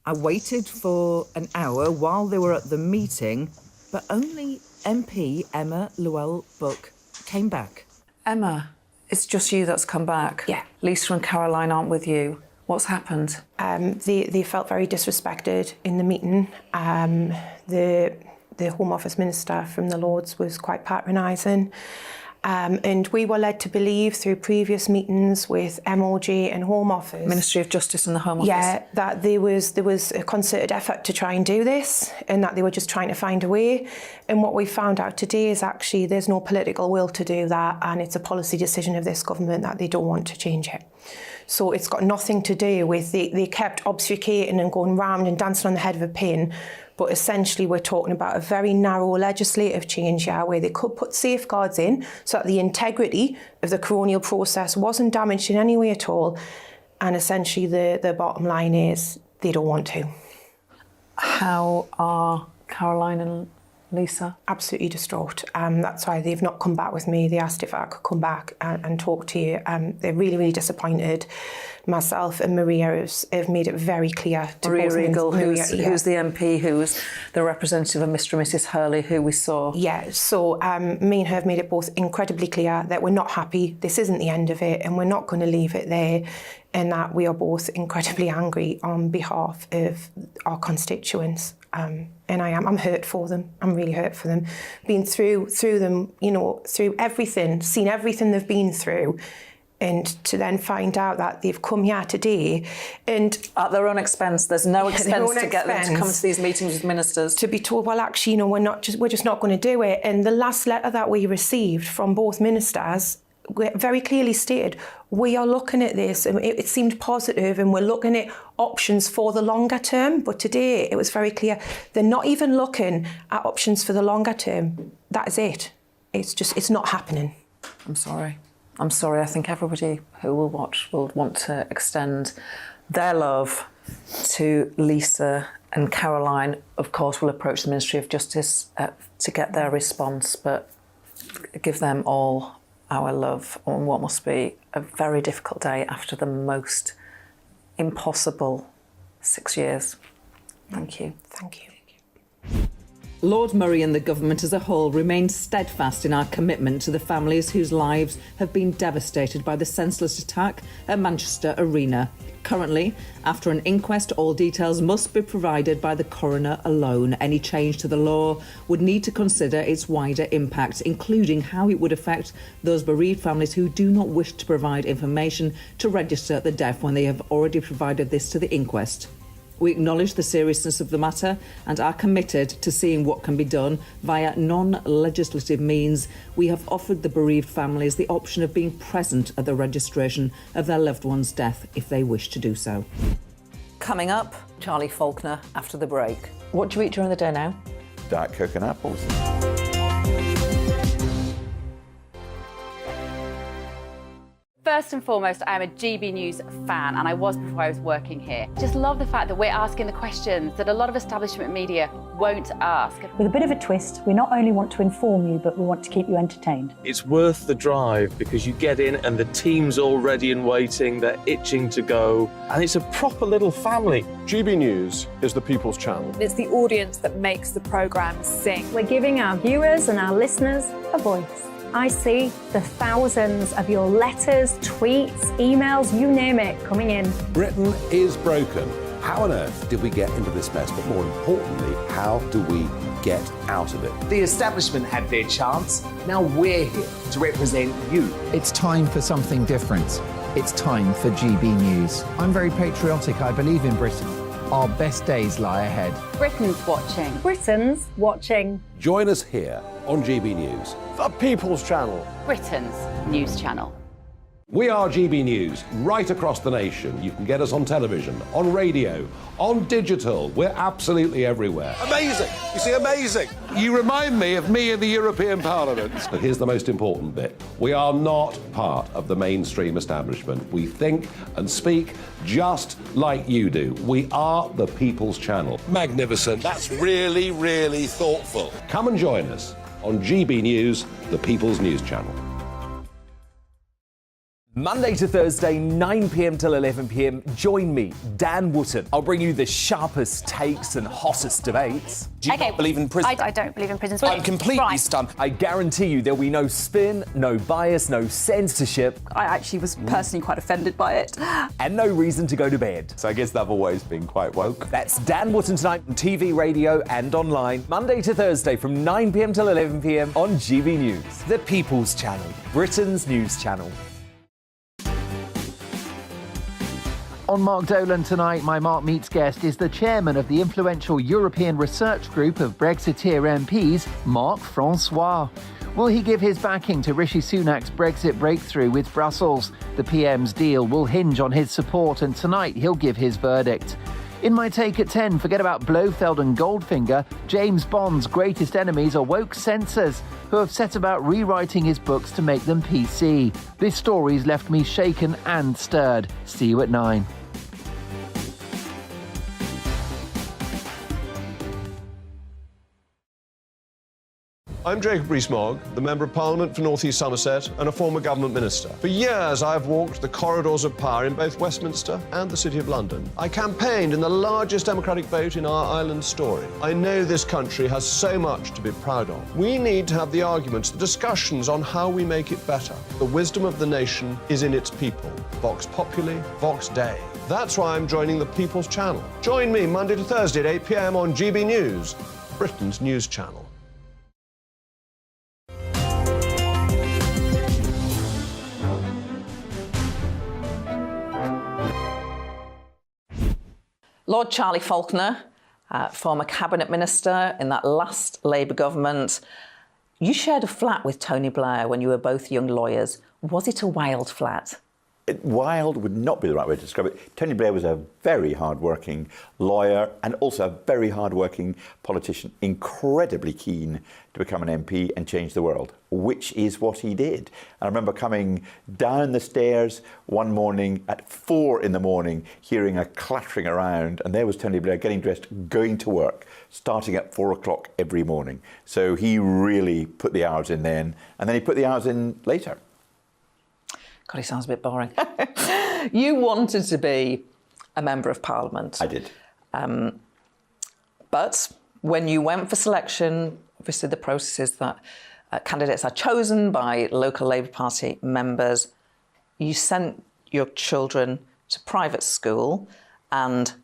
I waited for an hour while they were at the meeting, but only MP Emma Llewellyn-Buck came back. Emma, it's just you that's come back. Yeah. Lisa and Caroline aren't with you. What's happened? They felt very disrespected in the meeting. The Home Office Minister from the Lords was quite patronising. And we were led to believe through previous meetings with MOJ and Home Office, Ministry of Justice and the Home Office. Yeah, that there was a concerted effort to try and do this, and that they were just trying to find a way. And what we found out today is actually there's no political will to do that, and it's a policy decision of this government that they don't want to change it. So it's got nothing to do with they kept obfuscating and going round and dancing on the head of a pin. But essentially, we're talking about a very narrow legislative change here where they could put safeguards in so that the integrity of the coronial process wasn't damaged in any way at all. And essentially, the bottom line is they don't want to. How are Caroline and Lisa? Absolutely distraught. That's why they've not come back with me. They asked if I could come back and talk to you. They're really, really disappointed. Myself and Maria have made it very clear to Maria both Regal, Maria, who's the MP, who's the representative of Mr and Mrs Hurley, who we saw. Yeah, so me and her have made it both incredibly clear that we're not happy, this isn't the end of it, and we're not going to leave it there, and that we are both incredibly angry on behalf of our constituents. And I'm hurt for them. I'm really hurt for them. Been through them, you know, through everything, seen everything they've been through, and to then find out that they've come here today and at their own expense. There's no expense to get them to come to these meetings with ministers. To be told, well, actually, you know, we're just not going to do it. And the last letter that we received from both ministers very clearly stated, we are looking at this, and it seemed positive, and we're looking at options for the longer term. But today it was very clear they're not even looking at options for the longer term. That is it. It's not happening. I'm sorry. I think everybody who will watch will want to extend their love to Lisa and Caroline. Of course, will approach the Ministry of Justice to get their response, but give them all our love on what must be a very difficult day after the most impossible 6 years. Thank you. Thank you. Lord Murray and the government as a whole remain steadfast in our commitment to the families whose lives have been devastated by the senseless attack at Manchester Arena. Currently, after an inquest, all details must be provided by the coroner alone. Any change to the law would need to consider its wider impact, including how it would affect those bereaved families who do not wish to provide information to register the deaf when they have already provided this to the inquest. We acknowledge the seriousness of the matter and are committed to seeing what can be done via non-legislative means. We have offered the bereaved families the option of being present at the registration of their loved one's death if they wish to do so. Coming up, Charlie Falconer after the break. What do you eat during the day now? Diet Coke and apples. First and foremost, I am a GB News fan, and I was before I was working here. Just love the fact that we're asking the questions that a lot of establishment media won't ask. With a bit of a twist, we not only want to inform you, but we want to keep you entertained. It's worth the drive because you get in and the team's all ready and waiting, they're itching to go, and it's a proper little family. GB News is the People's Channel. It's the audience that makes the programme sing. We're giving our viewers and our listeners a voice. I see the thousands of your letters, tweets, emails, you name it, coming in. Britain is broken. How on earth did we get into this mess? But more importantly, how do we get out of it? The establishment had their chance. Now we're here to represent you. It's time for something different. It's time for GB News. I'm very patriotic. I believe in Britain. Our best days lie ahead. Britain's watching. Britain's watching. Join us here on GB News. The People's Channel. Britain's news channel. We are GB News, right across the nation. You can get us on television, on radio, on digital. We're absolutely everywhere. Amazing. You see, amazing. You remind me of me in the European Parliament. But here's the most important bit. We are not part of the mainstream establishment. We think and speak just like you do. We are the People's Channel. Magnificent. That's really, really thoughtful. Come and join us on GB News, the People's News Channel. Monday to Thursday, 9 p.m. till 11 p.m. Join me, Dan Wootton. I'll bring you the sharpest takes and hottest debates. Do you not believe in prison? I don't believe in prisons. I'm completely stunned. I guarantee you there'll be no spin, no bias, no censorship. I actually was personally quite offended by it. And no reason to go to bed. So I guess they've always been quite woke. That's Dan Wootton tonight on TV, radio and online. Monday to Thursday from 9 p.m. till 11 p.m. on GB News. The People's Channel, Britain's news channel. On Mark Dolan tonight, my Mark Meets guest is the chairman of the influential European research group of Brexiteer MPs, Marc Francois. Will he give his backing to Rishi Sunak's Brexit breakthrough with Brussels? The PM's deal will hinge on his support, and tonight he'll give his verdict. In my take at 10, forget about Blofeld and Goldfinger. James Bond's greatest enemies are woke censors who have set about rewriting his books to make them PC. This story's left me shaken and stirred. See you at 9. I'm Jacob Rees-Mogg, the Member of Parliament for North East Somerset and a former government minister. For years, I've walked the corridors of power in both Westminster and the City of London. I campaigned in the largest democratic vote in our island's story. I know this country has so much to be proud of. We need to have the arguments, the discussions on how we make it better. The wisdom of the nation is in its people. Vox Populi, Vox Dei. That's why I'm joining the People's Channel. Join me Monday to Thursday at 8 p.m. on GB News, Britain's news channel. Lord Charlie Falconer, former cabinet minister in that last Labour government. You shared a flat with Tony Blair when you were both young lawyers. Was it a wild flat? Wild would not be the right way to describe it. Tony Blair was a very hard-working lawyer and also a very hard-working politician, incredibly keen to become an MP and change the world, which is what he did. I remember coming down the stairs one morning at 4 in the morning, hearing a clattering around, and there was Tony Blair getting dressed, going to work, starting at 4 o'clock every morning. So he really put the hours in then, and then he put the hours in later. God, he sounds a bit boring. You wanted to be a Member of Parliament. I did. But when you went for selection, obviously the process is that candidates are chosen by local Labour Party members. You sent your children to private school and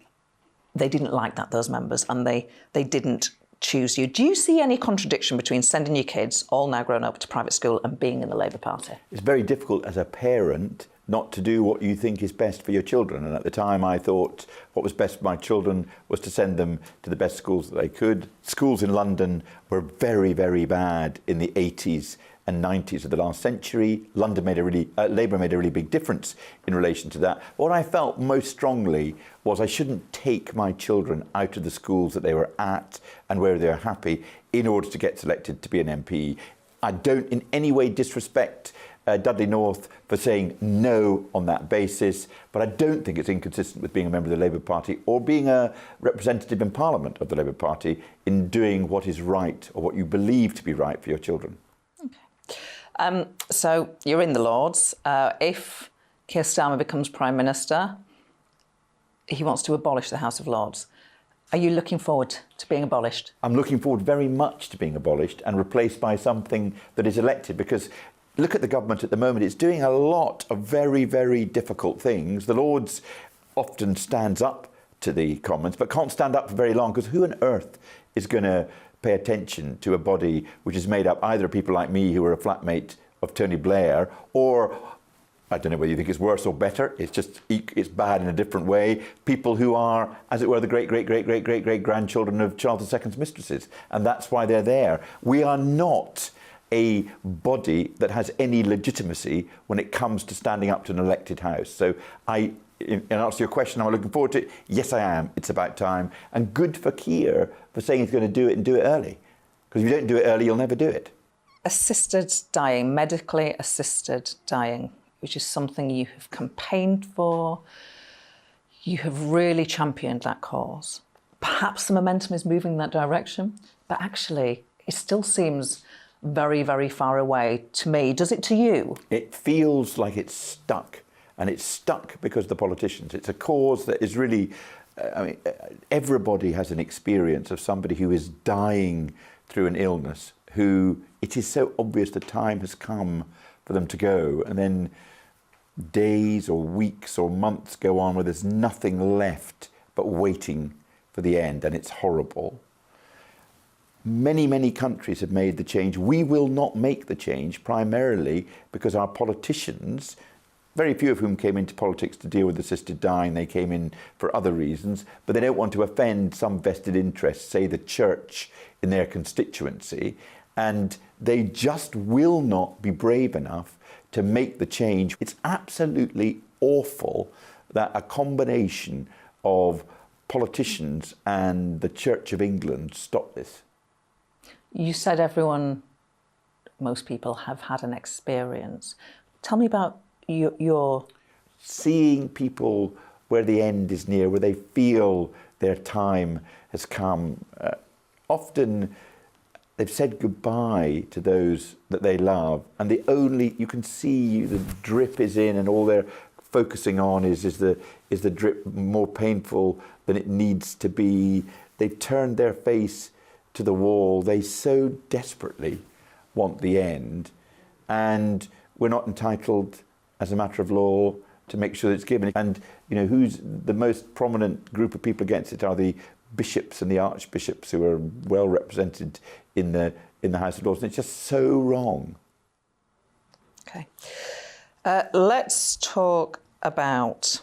they didn't like that, those members, and they didn't choose you. Do you see any contradiction between sending your kids, all now grown up, to private school and being in the Labour Party? It's very difficult as a parent not to do what you think is best for your children. And at the time I thought what was best for my children was to send them to the best schools that they could. Schools in London were very, very bad in the 80s and 90s of the last century. Labour made a really big difference in relation to that. What I felt most strongly was I shouldn't take my children out of the schools that they were at and where they're happy in order to get selected to be an MP. I don't in any way disrespect Dudley North for saying no on that basis, but I don't think it's inconsistent with being a member of the Labour Party or being a representative in Parliament of the Labour Party in doing what is right or what you believe to be right for your children. So you're in the Lords. If Keir Starmer becomes Prime Minister, he wants to abolish the House of Lords. Are you looking forward to being abolished? I'm looking forward very much to being abolished and replaced by something that is elected, because look at the government at the moment. It's doing a lot of very, very difficult things. The Lords often stands up to the Commons, but can't stand up for very long, because who on earth is going to pay attention to a body which is made up either of people like me who are a flatmate of Tony Blair, or I don't know whether you think it's worse or better, it's bad in a different way, people who are, as it were, the great-great-great-great-great-great-grandchildren of Charles II's mistresses, and that's why they're there. We are not a body that has any legitimacy when it comes to standing up to an elected house. So in answer to your question, am I looking forward to it? Yes, I am. It's about time. And good for Keir for saying he's going to do it and do it early. Because if you don't do it early, you'll never do it. Assisted dying, medically assisted dying, which is something you have campaigned for. You have really championed that cause. Perhaps the momentum is moving in that direction, but actually it still seems very, very far away to me. Does it to you? It feels like it's stuck, and it's stuck because of the politicians. It's a cause that is really, I mean, everybody has an experience of somebody who is dying through an illness, who it is so obvious the time has come for them to go, and then days or weeks or months go on where there's nothing left but waiting for the end, and it's horrible. Many, many countries have made the change. We will not make the change, primarily because our politicians, very few of whom came into politics to deal with assisted dying, they came in for other reasons, but they don't want to offend some vested interest, say the church in their constituency, and they just will not be brave enough to make the change. It's absolutely awful that a combination of politicians and the Church of England stop this. You said most people have had an experience. Tell me about your... Seeing people where the end is near, where they feel their time has come. Often they've said goodbye to those that they love, and you can see the drip is in, and all they're focusing on is the drip more painful than it needs to be. They've turned their face to the wall. They so desperately want the end, and we're not entitled as a matter of law to make sure that it's given. And who's the most prominent group of people against it are the bishops and the archbishops, who are well represented in the House of Lords, and it's just so wrong. Okay. Let's talk about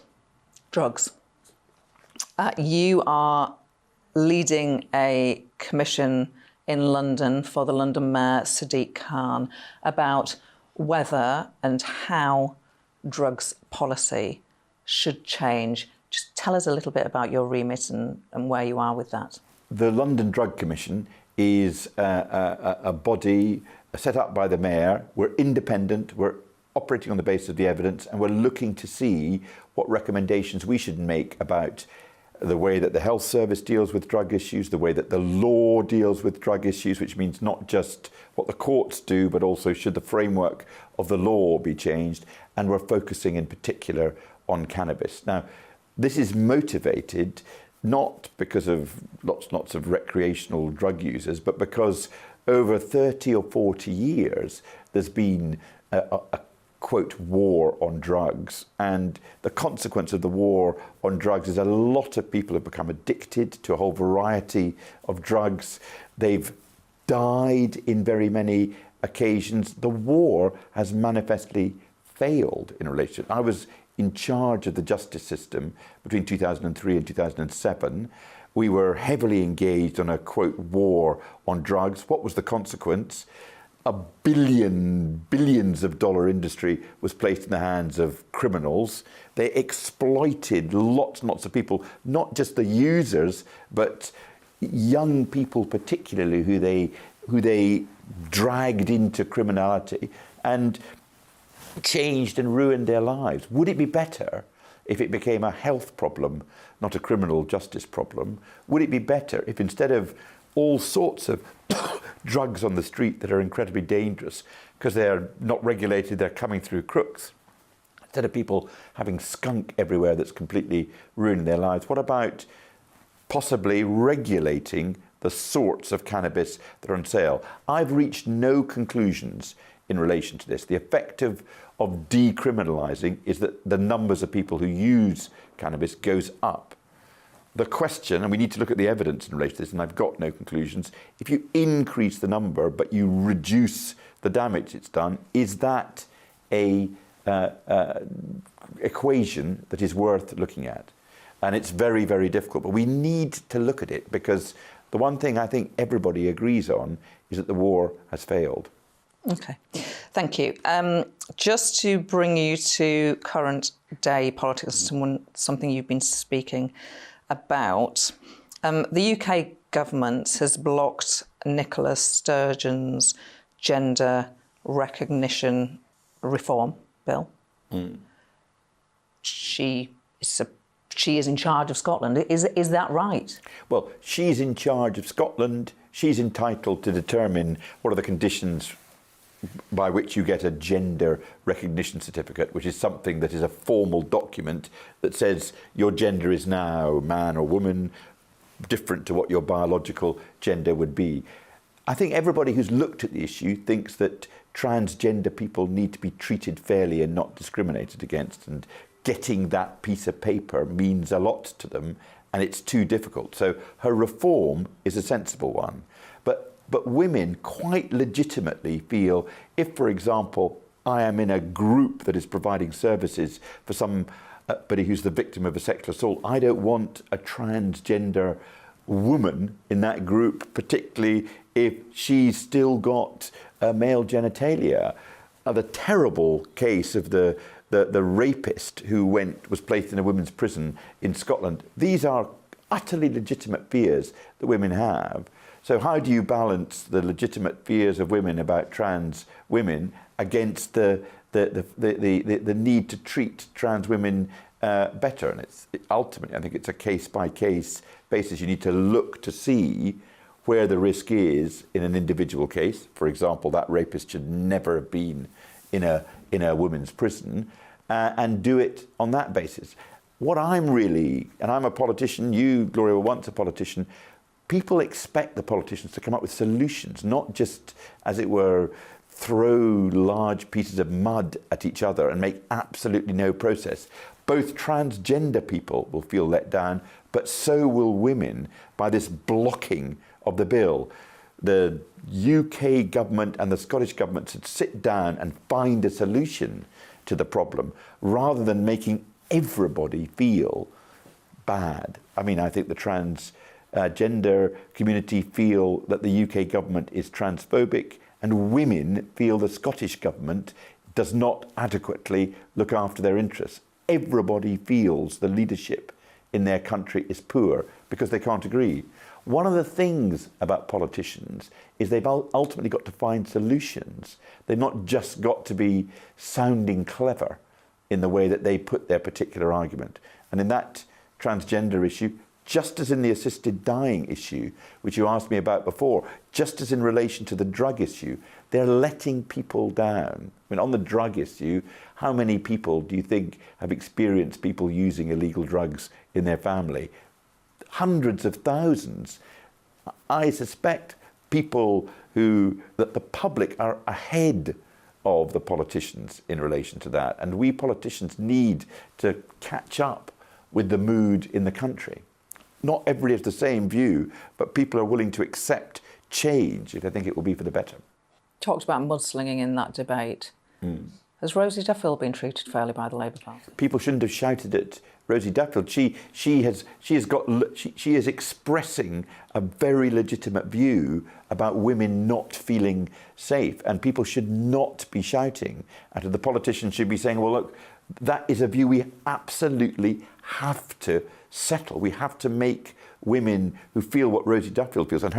drugs. You are leading a commission in London for the London Mayor, Sadiq Khan, about whether and how drugs policy should change. Just tell us a little bit about your remit and where you are with that. The London Drug Commission is a body set up by the Mayor. We're independent, we're operating on the basis of the evidence, and we're looking to see what recommendations we should make about the way that the health service deals with drug issues, the way that the law deals with drug issues, which means not just what the courts do, but also should the framework of the law be changed. And we're focusing in particular on cannabis. Now, this is motivated not because of lots of recreational drug users, but because over 30 or 40 years, there's been a quote, war on drugs. And the consequence of the war on drugs is a lot of people have become addicted to a whole variety of drugs. They've died in very many occasions. The war has manifestly failed in relation. I was in charge of the justice system between 2003 and 2007. We were heavily engaged on a, quote, war on drugs. What was the consequence? A billions of dollar industry was placed in the hands of criminals. They exploited lots and lots of people, not just the users, but young people particularly, who they dragged into criminality and changed and ruined their lives. Would it be better if it became a health problem, not a criminal justice problem? Would it be better if, instead of all sorts of drugs on the street that are incredibly dangerous because they're not regulated, they're coming through crooks, instead of people having skunk everywhere that's completely ruining their lives, what about possibly regulating the sorts of cannabis that are on sale? I've reached no conclusions in relation to this. The effect of decriminalising is that the numbers of people who use cannabis goes up. The question, and we need to look at the evidence in relation to this, and I've got no conclusions, if you increase the number but you reduce the damage it's done, is that a equation that is worth looking at? And it's very, very difficult, but we need to look at it, because the one thing I think everybody agrees on is that the war has failed. Okay, thank you. Just to bring you to current day politics, something you've been speaking about, the UK government has blocked Nicola Sturgeon's gender recognition reform bill. She is in charge of Scotland. Is that right? Well, she's in charge of Scotland. she's entitled to determine what are the conditions by which you get a gender recognition certificate, which is something that is a formal document that says your gender is now man or woman, different to what your biological gender would be. I think everybody who's looked at the issue thinks that transgender people need to be treated fairly and not discriminated against, and getting that piece of paper means a lot to them, and it's too difficult. So her reform is a sensible one. But women quite legitimately feel, if, for example, I am in a group that is providing services for somebody who's the victim of a sexual assault, I don't want a transgender woman in that group, particularly if she's still got male genitalia. The terrible case of the rapist who was placed in a women's prison in Scotland. These are utterly legitimate fears that women have. So how do you balance the legitimate fears of women about trans women against the need to treat trans women better? And ultimately, I think it's a case-by-case basis. You need to look to see where the risk is in an individual case. For example, that rapist should never have been in a women's prison, and do it on that basis. What I'm really, and I'm a politician, you, Gloria, were once a politician, people expect the politicians to come up with solutions, not just, as it were, throw large pieces of mud at each other and make absolutely no process. Both transgender people will feel let down, but so will women by this blocking of the bill. The UK government and the Scottish government should sit down and find a solution to the problem, rather than making everybody feel bad. I mean, I think the transgender community feel that the UK government is transphobic, and women feel the Scottish government does not adequately look after their interests. Everybody feels the leadership in their country is poor because they can't agree. One of the things about politicians is they've ultimately got to find solutions. They've not just got to be sounding clever in the way that they put their particular argument. And in that transgender issue, just as in the assisted dying issue, which you asked me about before, just as in relation to the drug issue, they're letting people down. I mean, on the drug issue, how many people do you think have experienced people using illegal drugs in their family? Hundreds of thousands. I suspect that the public are ahead of the politicians in relation to that. And we politicians need to catch up with the mood in the country. Not everybody has the same view, but people are willing to accept change if they think it will be for the better. Talked about mudslinging in that debate. Has Rosie Duffield been treated fairly by the Labour Party? People shouldn't have shouted at Rosie Duffield. She is expressing a very legitimate view about women not feeling safe, and people should not be shouting at her. The politicians should be saying, well, look, that is a view we absolutely have to settle. We have to make women who feel what Rosie Duffield feels, and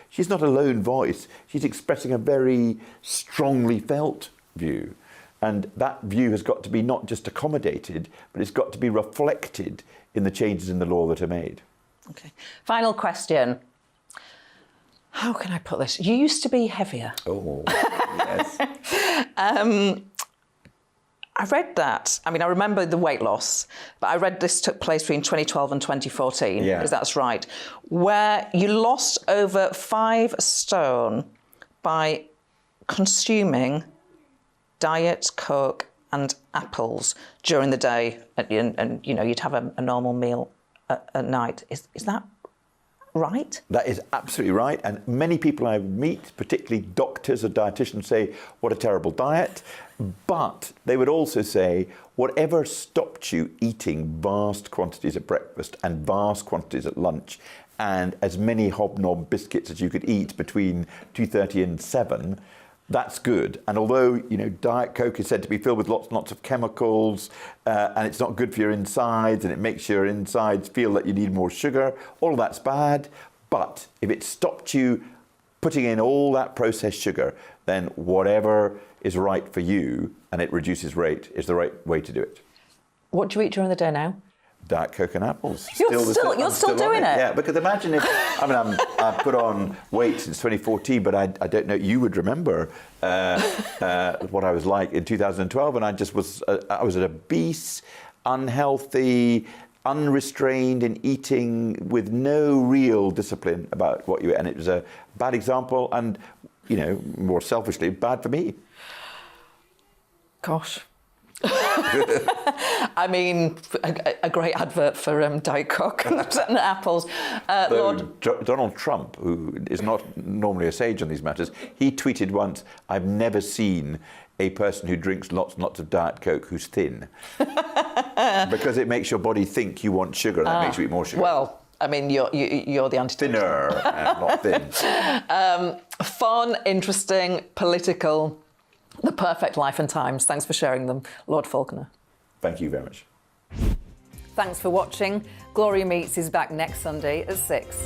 she's not a lone voice. She's expressing a very strongly felt view. And that view has got to be not just accommodated, but it's got to be reflected in the changes in the law that are made. Okay. Final question. How can I put this? You used to be heavier. Oh, yes. I read that. I mean, I remember the weight loss, but I read this took place between 2012 and 2014, because that's right, where you lost over 5 stone by consuming Diet Coke and apples during the day, and you know, you'd have a normal meal at night. Is that right? That is absolutely right. And many people I meet, particularly doctors or dietitians, say, what a terrible diet. But they would also say, whatever stopped you eating vast quantities at breakfast and vast quantities at lunch, and as many hobnob biscuits as you could eat between 2:30 and 7, that's good. And although, you know, Diet Coke is said to be filled with lots and lots of chemicals, and it's not good for your insides, and it makes your insides feel that you need more sugar, all of that's bad. But if it stopped you putting in all that processed sugar, then whatever is right for you and it reduces weight is the right way to do it. What do you eat during the day now? Diet Coke and apples. You're still doing it? Yeah, because imagine if, I've put on weight since 2014, but I don't know, you would remember what I was like in 2012, and I was an obese, unhealthy, unrestrained in eating with no real discipline about what you ate, and it was a bad example, and, you know, more selfishly, bad for me. Gosh. I mean, a great advert for Diet Coke and apples. Donald Trump, who is not normally a sage on these matters, he tweeted once, "I've never seen a person who drinks lots and lots of Diet Coke who's thin." Because it makes your body think you want sugar, and that makes you eat more sugar. Well, I mean, you're the antidote. Thinner, not thin. Fun, interesting, political, the perfect life and times. Thanks for sharing them, Lord Falconer. Thank you very much. Thanks for watching. Gloria Meets is back next Sunday at 6.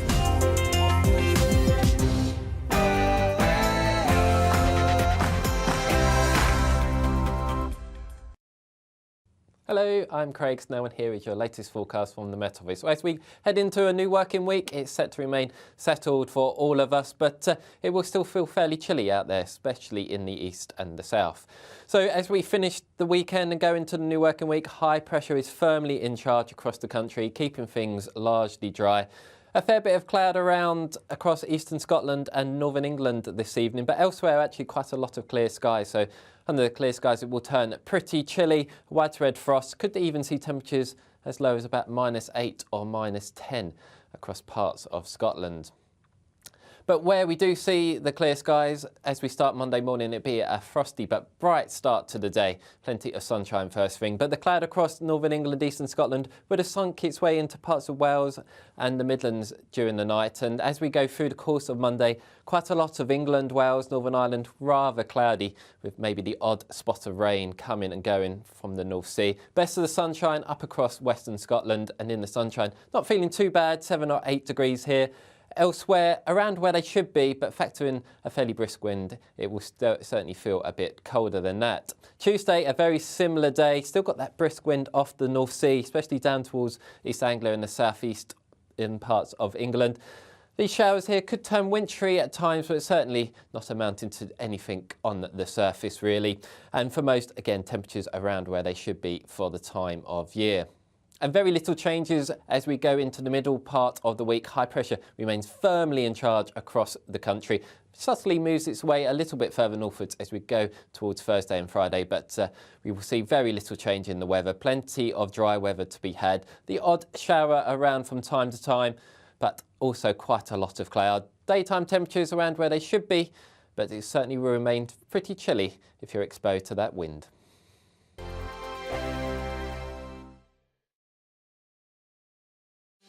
Hello, I'm Craig Snow and here is your latest forecast from the Met Office. So as we head into a new working week, it's set to remain settled for all of us, but it will still feel fairly chilly out there, especially in the east and the south. So as we finish the weekend and go into the new working week, high pressure is firmly in charge across the country, keeping things largely dry. A fair bit of cloud around across eastern Scotland and northern England this evening, but elsewhere actually quite a lot of clear skies. So under the clear skies it will turn pretty chilly, widespread frost, could even see temperatures as low as about -8 or -10 across parts of Scotland. But where we do see the clear skies as we start Monday morning, it'd be a frosty but bright start to the day. Plenty of sunshine first thing, but the cloud across northern England, eastern Scotland would have sunk its way into parts of Wales and the Midlands during the night. And as we go through the course of Monday, quite a lot of England, Wales, Northern Ireland, rather cloudy, with maybe the odd spot of rain coming and going from the North Sea. Best of the sunshine up across western Scotland, and in the sunshine, not feeling too bad, 7 or 8 degrees here. Elsewhere, around where they should be, but factor in a fairly brisk wind, it will certainly feel a bit colder than that. Tuesday, a very similar day, still got that brisk wind off the North Sea, especially down towards East Anglia and the southeast in parts of England. These showers here could turn wintry at times, but certainly not amounting to anything on the surface really. And for most, again, temperatures around where they should be for the time of year. And very little changes as we go into the middle part of the week. High pressure remains firmly in charge across the country. Subtly moves its way a little bit further northwards as we go towards Thursday and Friday, but we will see very little change in the weather. Plenty of dry weather to be had. The odd shower around from time to time, but also quite a lot of cloud. Daytime temperatures around where they should be, but it certainly will remain pretty chilly if you're exposed to that wind.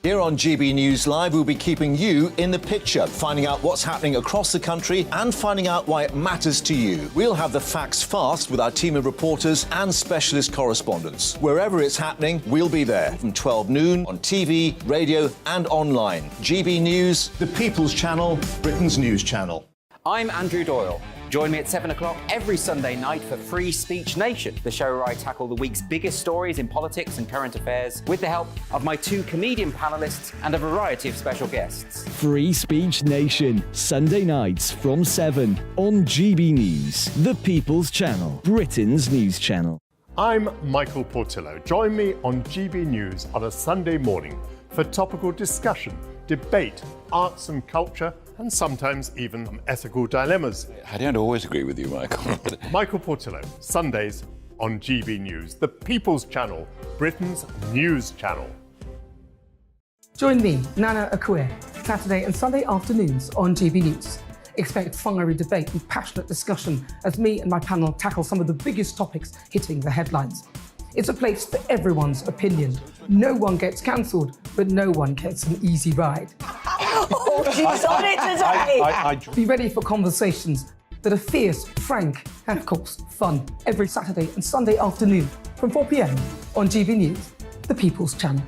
Here on GB News Live, we'll be keeping you in the picture, finding out what's happening across the country and finding out why it matters to you. We'll have the facts fast with our team of reporters and specialist correspondents. Wherever it's happening, we'll be there from 12 noon on TV, radio and online. GB News, the People's Channel, Britain's news channel. I'm Andrew Doyle. Join me at 7 o'clock every Sunday night for Free Speech Nation, the show where I tackle the week's biggest stories in politics and current affairs with the help of my 2 comedian panellists and a variety of special guests. Free Speech Nation, Sunday nights from 7 on GB News, the People's Channel, Britain's news channel. I'm Michael Portillo. Join me on GB News on a Sunday morning for topical discussion, debate, arts and culture, and sometimes even ethical dilemmas. I don't always agree with you, Michael. Michael Portillo, Sundays on GB News, the People's Channel, Britain's news channel. Join me, Nana Akue, Saturday and Sunday afternoons on GB News. Expect fiery debate and passionate discussion as me and my panel tackle some of the biggest topics hitting the headlines. It's a place for everyone's opinion. No one gets cancelled, but no one gets an easy ride. Oh, she's on it today! Be ready for conversations that are fierce, frank, and of course, fun. Every Saturday and Sunday afternoon from 4 p.m. on GB News, the People's Channel.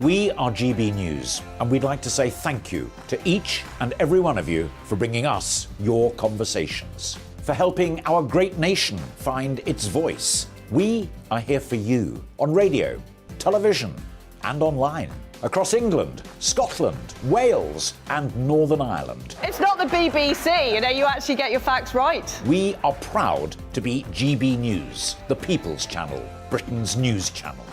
We are GB News, and we'd like to say thank you to each and every one of you for bringing us your conversations, for helping our great nation find its voice. We are here for you on radio, television and online, across England, Scotland, Wales and Northern Ireland. It's not the BBC, you actually get your facts right. We are proud to be GB News, the People's Channel, Britain's news channel.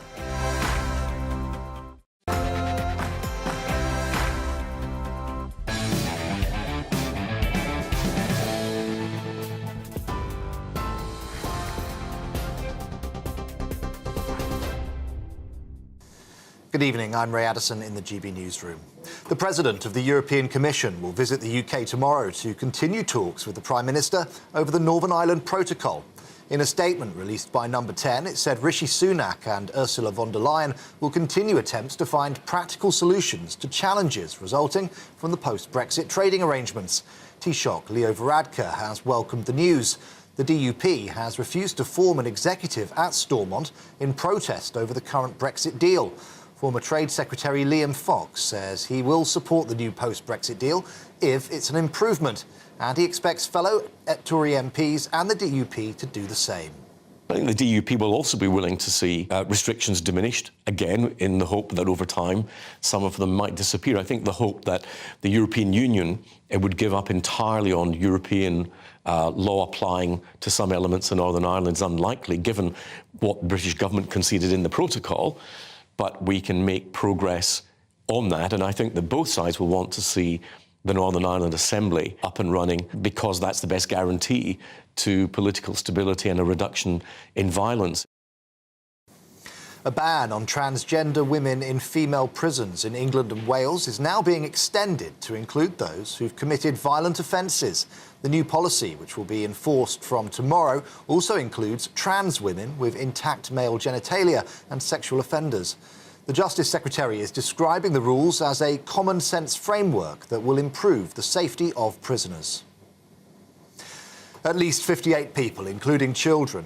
Good evening, I'm Ray Addison in the GB Newsroom. The President of the European Commission will visit the UK tomorrow to continue talks with the Prime Minister over the Northern Ireland Protocol. In a statement released by Number 10, it said Rishi Sunak and Ursula von der Leyen will continue attempts to find practical solutions to challenges resulting from the post-Brexit trading arrangements. Taoiseach Leo Varadkar has welcomed the news. The DUP has refused to form an executive at Stormont in protest over the current Brexit deal. Former Trade Secretary Liam Fox says he will support the new post-Brexit deal if it's an improvement, and he expects fellow Tory MPs and the DUP to do the same. I think the DUP will also be willing to see restrictions diminished, again, in the hope that over time some of them might disappear. I think the hope that the European Union would give up entirely on European law applying to some elements in Northern Ireland is unlikely, given what the British government conceded in the protocol. But we can make progress on that, and I think that both sides will want to see the Northern Ireland Assembly up and running, because that's the best guarantee to political stability and a reduction in violence. A ban on transgender women in female prisons in England and Wales is now being extended to include those who've committed violent offences. The new policy, which will be enforced from tomorrow, also includes trans women with intact male genitalia and sexual offenders. The Justice Secretary is describing the rules as a common-sense framework that will improve the safety of prisoners. At least 58 people, including children,